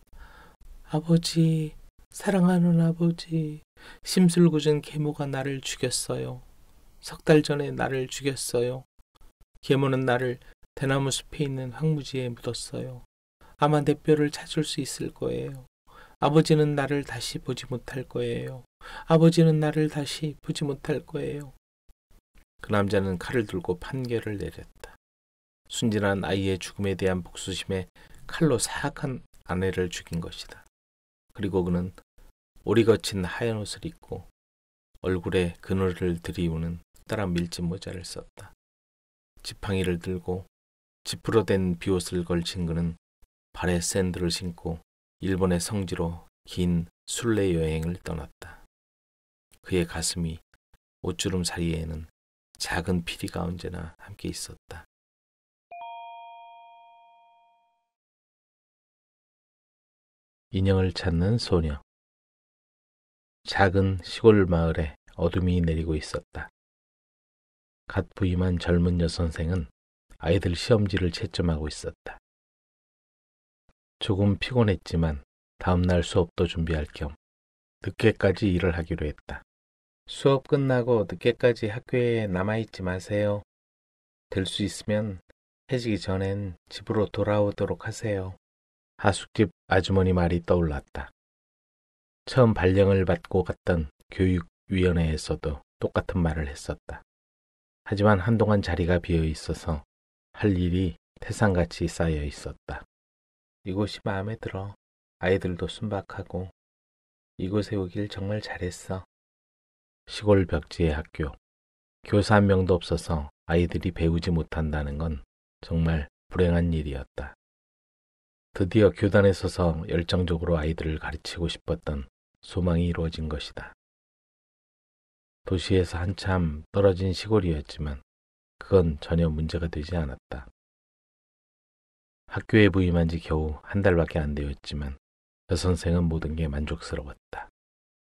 아버지, 사랑하는 아버지, 심술궂은 계모가 나를 죽였어요. 3달 전에 나를 죽였어요. 계모는 나를 대나무 숲에 있는 황무지에 묻었어요. 아마 내 뼈를 찾을 수 있을 거예요. 아버지는 나를 다시 보지 못할 거예요. 아버지는 나를 다시 보지 못할 거예요. 그 남자는 칼을 들고 판결을 내렸다. 순진한 아이의 죽음에 대한 복수심에 칼로 사악한 아내를 죽인 것이다. 그리고 그는 오리 거친 하얀 옷을 입고 얼굴에 그늘을 들이우는 커다란 밀짚 모자를 썼다. 지팡이를 들고 지프로 된 비옷을 걸친 그는 발에 샌들을 신고 일본의 성지로 긴 순례 여행을 떠났다. 그의 가슴이 옷주름 사이에는 작은 피리가 언제나 함께 있었다. 인형을 찾는 소녀. 작은 시골 마을에 어둠이 내리고 있었다. 갓 부임한 젊은 여선생은 아이들 시험지를 채점하고 있었다. 조금 피곤했지만 다음날 수업도 준비할 겸 늦게까지 일을 하기로 했다. 수업 끝나고 늦게까지 학교에 남아있지 마세요. 될 수 있으면 해지기 전엔 집으로 돌아오도록 하세요. 하숙집 아주머니 말이 떠올랐다. 처음 발령을 받고 갔던 교육위원회에서도 똑같은 말을 했었다. 하지만 한동안 자리가 비어 있어서 할 일이 태산같이 쌓여 있었다. 이곳이 마음에 들어. 아이들도 순박하고 이곳에 오길 정말 잘했어. 시골 벽지의 학교. 교사 한 명도 없어서 아이들이 배우지 못한다는 건 정말 불행한 일이었다. 드디어 교단에 서서 열정적으로 아이들을 가르치고 싶었던 소망이 이루어진 것이다. 도시에서 한참 떨어진 시골이었지만 그건 전혀 문제가 되지 않았다. 학교에 부임한 지 겨우 한 달밖에 안 되었지만 여선생은 모든 게 만족스러웠다.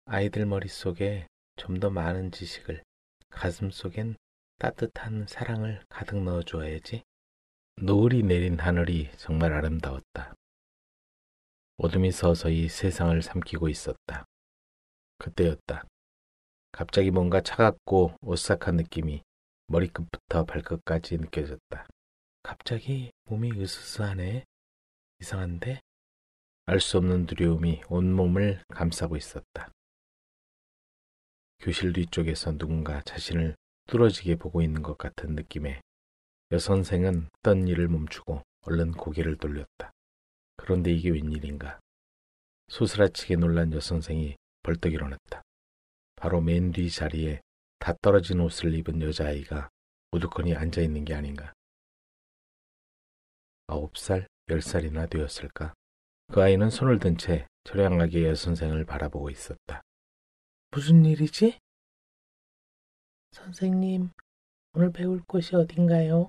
아이들 머릿속에 좀 더 많은 지식을, 가슴속엔 따뜻한 사랑을 가득 넣어줘야지. 노을이 내린 하늘이 정말 아름다웠다. 어둠이 서서히 세상을 삼키고 있었다. 그때였다. 갑자기 뭔가 차갑고 오싹한 느낌이 머리끝부터 발끝까지 느껴졌다. 갑자기 몸이 으스스하네. 이상한데? 알 수 없는 두려움이 온몸을 감싸고 있었다. 교실 뒤쪽에서 누군가 자신을 뚫어지게 보고 있는 것 같은 느낌에 여선생은 하던 일을 멈추고 얼른 고개를 돌렸다. 그런데 이게 웬일인가. 소스라치게 놀란 여선생이 벌떡 일어났다. 바로 맨 뒤 자리에 다 떨어진 옷을 입은 여자아이가 우두커니 앉아있는 게 아닌가. 9살, 10살이나 되었을까. 그 아이는 손을 든 채 처량하게 여선생을 바라보고 있었다. 무슨 일이지? 선생님, 오늘 배울 곳이 어딘가요?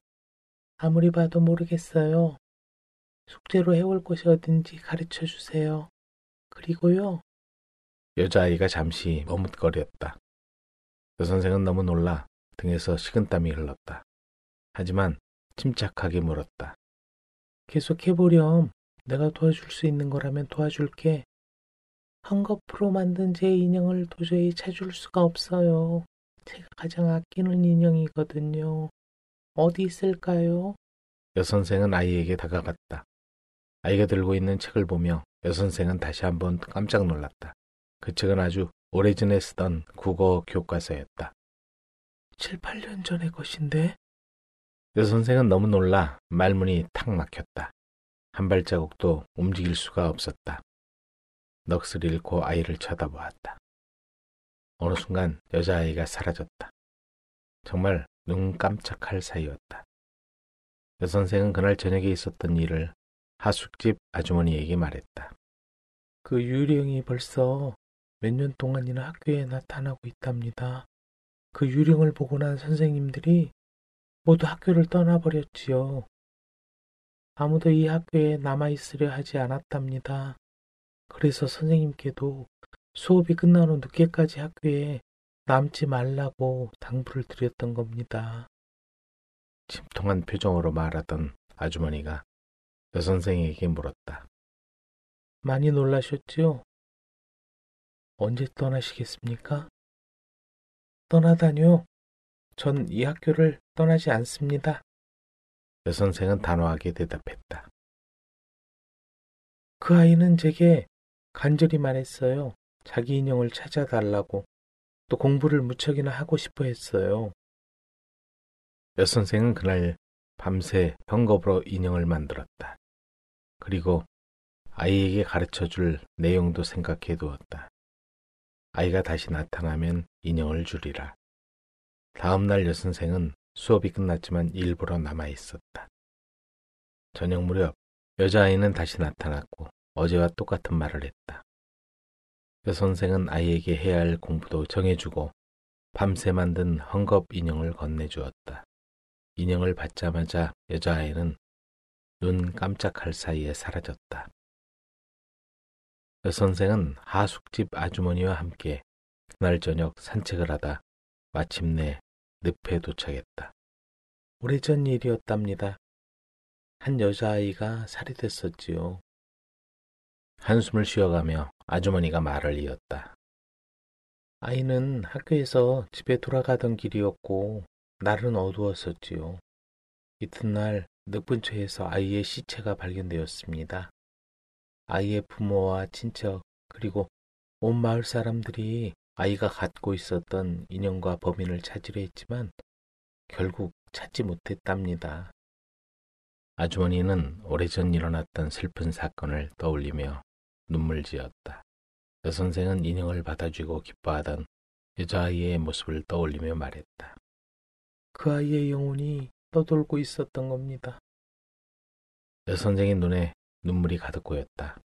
아무리 봐도 모르겠어요. 숙제로 해올 곳이 어딘지 가르쳐 주세요. 그리고요. 여자아이가 잠시 머뭇거렸다. 여선생은 너무 놀라 등에서 식은땀이 흘렀다. 하지만 침착하게 물었다. 계속해보렴. 내가 도와줄 수 있는 거라면 도와줄게. 헝겊으로 만든 제 인형을 도저히 찾을 수가 없어요. 제가 가장 아끼는 인형이거든요. 어디 있을까요? 여선생은 아이에게 다가갔다. 아이가 들고 있는 책을 보며 여선생은 다시 한번 깜짝 놀랐다. 그 책은 아주 오래전에 쓰던 국어 교과서였다. 7, 8년 전의 것인데? 여선생은 너무 놀라 말문이 탁 막혔다. 한 발자국도 움직일 수가 없었다. 넋을 잃고 아이를 쳐다보았다. 어느 순간 여자아이가 사라졌다. 정말 눈 깜짝할 사이였다. 여선생은 그날 저녁에 있었던 일을 하숙집 아주머니에게 말했다. 그 유령이 벌써 몇 년 동안이나 학교에 나타나고 있답니다. 그 유령을 보고 난 선생님들이 모두 학교를 떠나버렸지요. 아무도 이 학교에 남아있으려 하지 않았답니다. 그래서 선생님께도 수업이 끝난 후 늦게까지 학교에 남지 말라고 당부를 드렸던 겁니다. 침통한 표정으로 말하던 아주머니가 여선생에게 물었다. 많이 놀라셨지요? 언제 떠나시겠습니까? 떠나다뇨? 전 이 학교를 떠나지 않습니다. 여선생은 단호하게 대답했다. 그 아이는 제게 간절히 말했어요. 자기 인형을 찾아달라고. 또 공부를 무척이나 하고 싶어 했어요. 여선생은 그날 밤새 헝겊으로 인형을 만들었다. 그리고 아이에게 가르쳐줄 내용도 생각해 두었다. 아이가 다시 나타나면 인형을 주리라. 다음 날 여선생은 수업이 끝났지만 일부러 남아 있었다. 저녁 무렵 여자아이는 다시 나타났고 어제와 똑같은 말을 했다. 여선생은 아이에게 해야 할 공부도 정해주고 밤새 만든 헝겊 인형을 건네주었다. 인형을 받자마자 여자아이는 눈 깜짝할 사이에 사라졌다. 여선생은 하숙집 아주머니와 함께 그날 저녁 산책을 하다 마침내 늪에 도착했다. 오래전 일이었답니다. 한 여자아이가 살이 됐었지요. 한숨을 쉬어가며 아주머니가 말을 이었다. 아이는 학교에서 집에 돌아가던 길이었고 날은 어두웠었지요. 이튿날 늪 근처에서 아이의 시체가 발견되었습니다. 아이의 부모와 친척 그리고 온 마을 사람들이 아이가 갖고 있었던 인형과 범인을 찾으려 했지만 결국 찾지 못했답니다. 아주머니는 오래전 일어났던 슬픈 사건을 떠올리며 눈물 지었다. 여선생은 인형을 받아주고 기뻐하던 여자아이의 모습을 떠올리며 말했다. 그 아이의 영혼이 떠돌고 있었던 겁니다. 여선생의 눈에 눈물이 가득 고였다.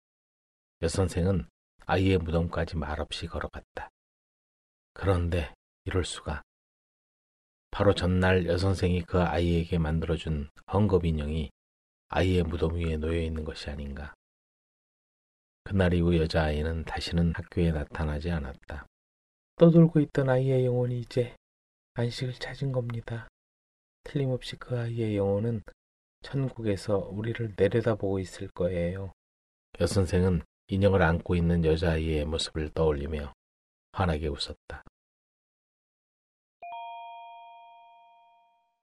여선생은 아이의 무덤까지 말없이 걸어갔다. 그런데 이럴 수가. 바로 전날 여선생이 그 아이에게 만들어준 헝겊 인형이 아이의 무덤 위에 놓여 있는 것이 아닌가. 그날 이후 여자아이는 다시는 학교에 나타나지 않았다. 떠돌고 있던 아이의 영혼이 이제 안식을 찾은 겁니다. 틀림없이 그 아이의 영혼은 천국에서 우리를 내려다보고 있을 거예요. 여선생은 인형을 안고 있는 여자아이의 모습을 떠올리며 환하게 웃었다.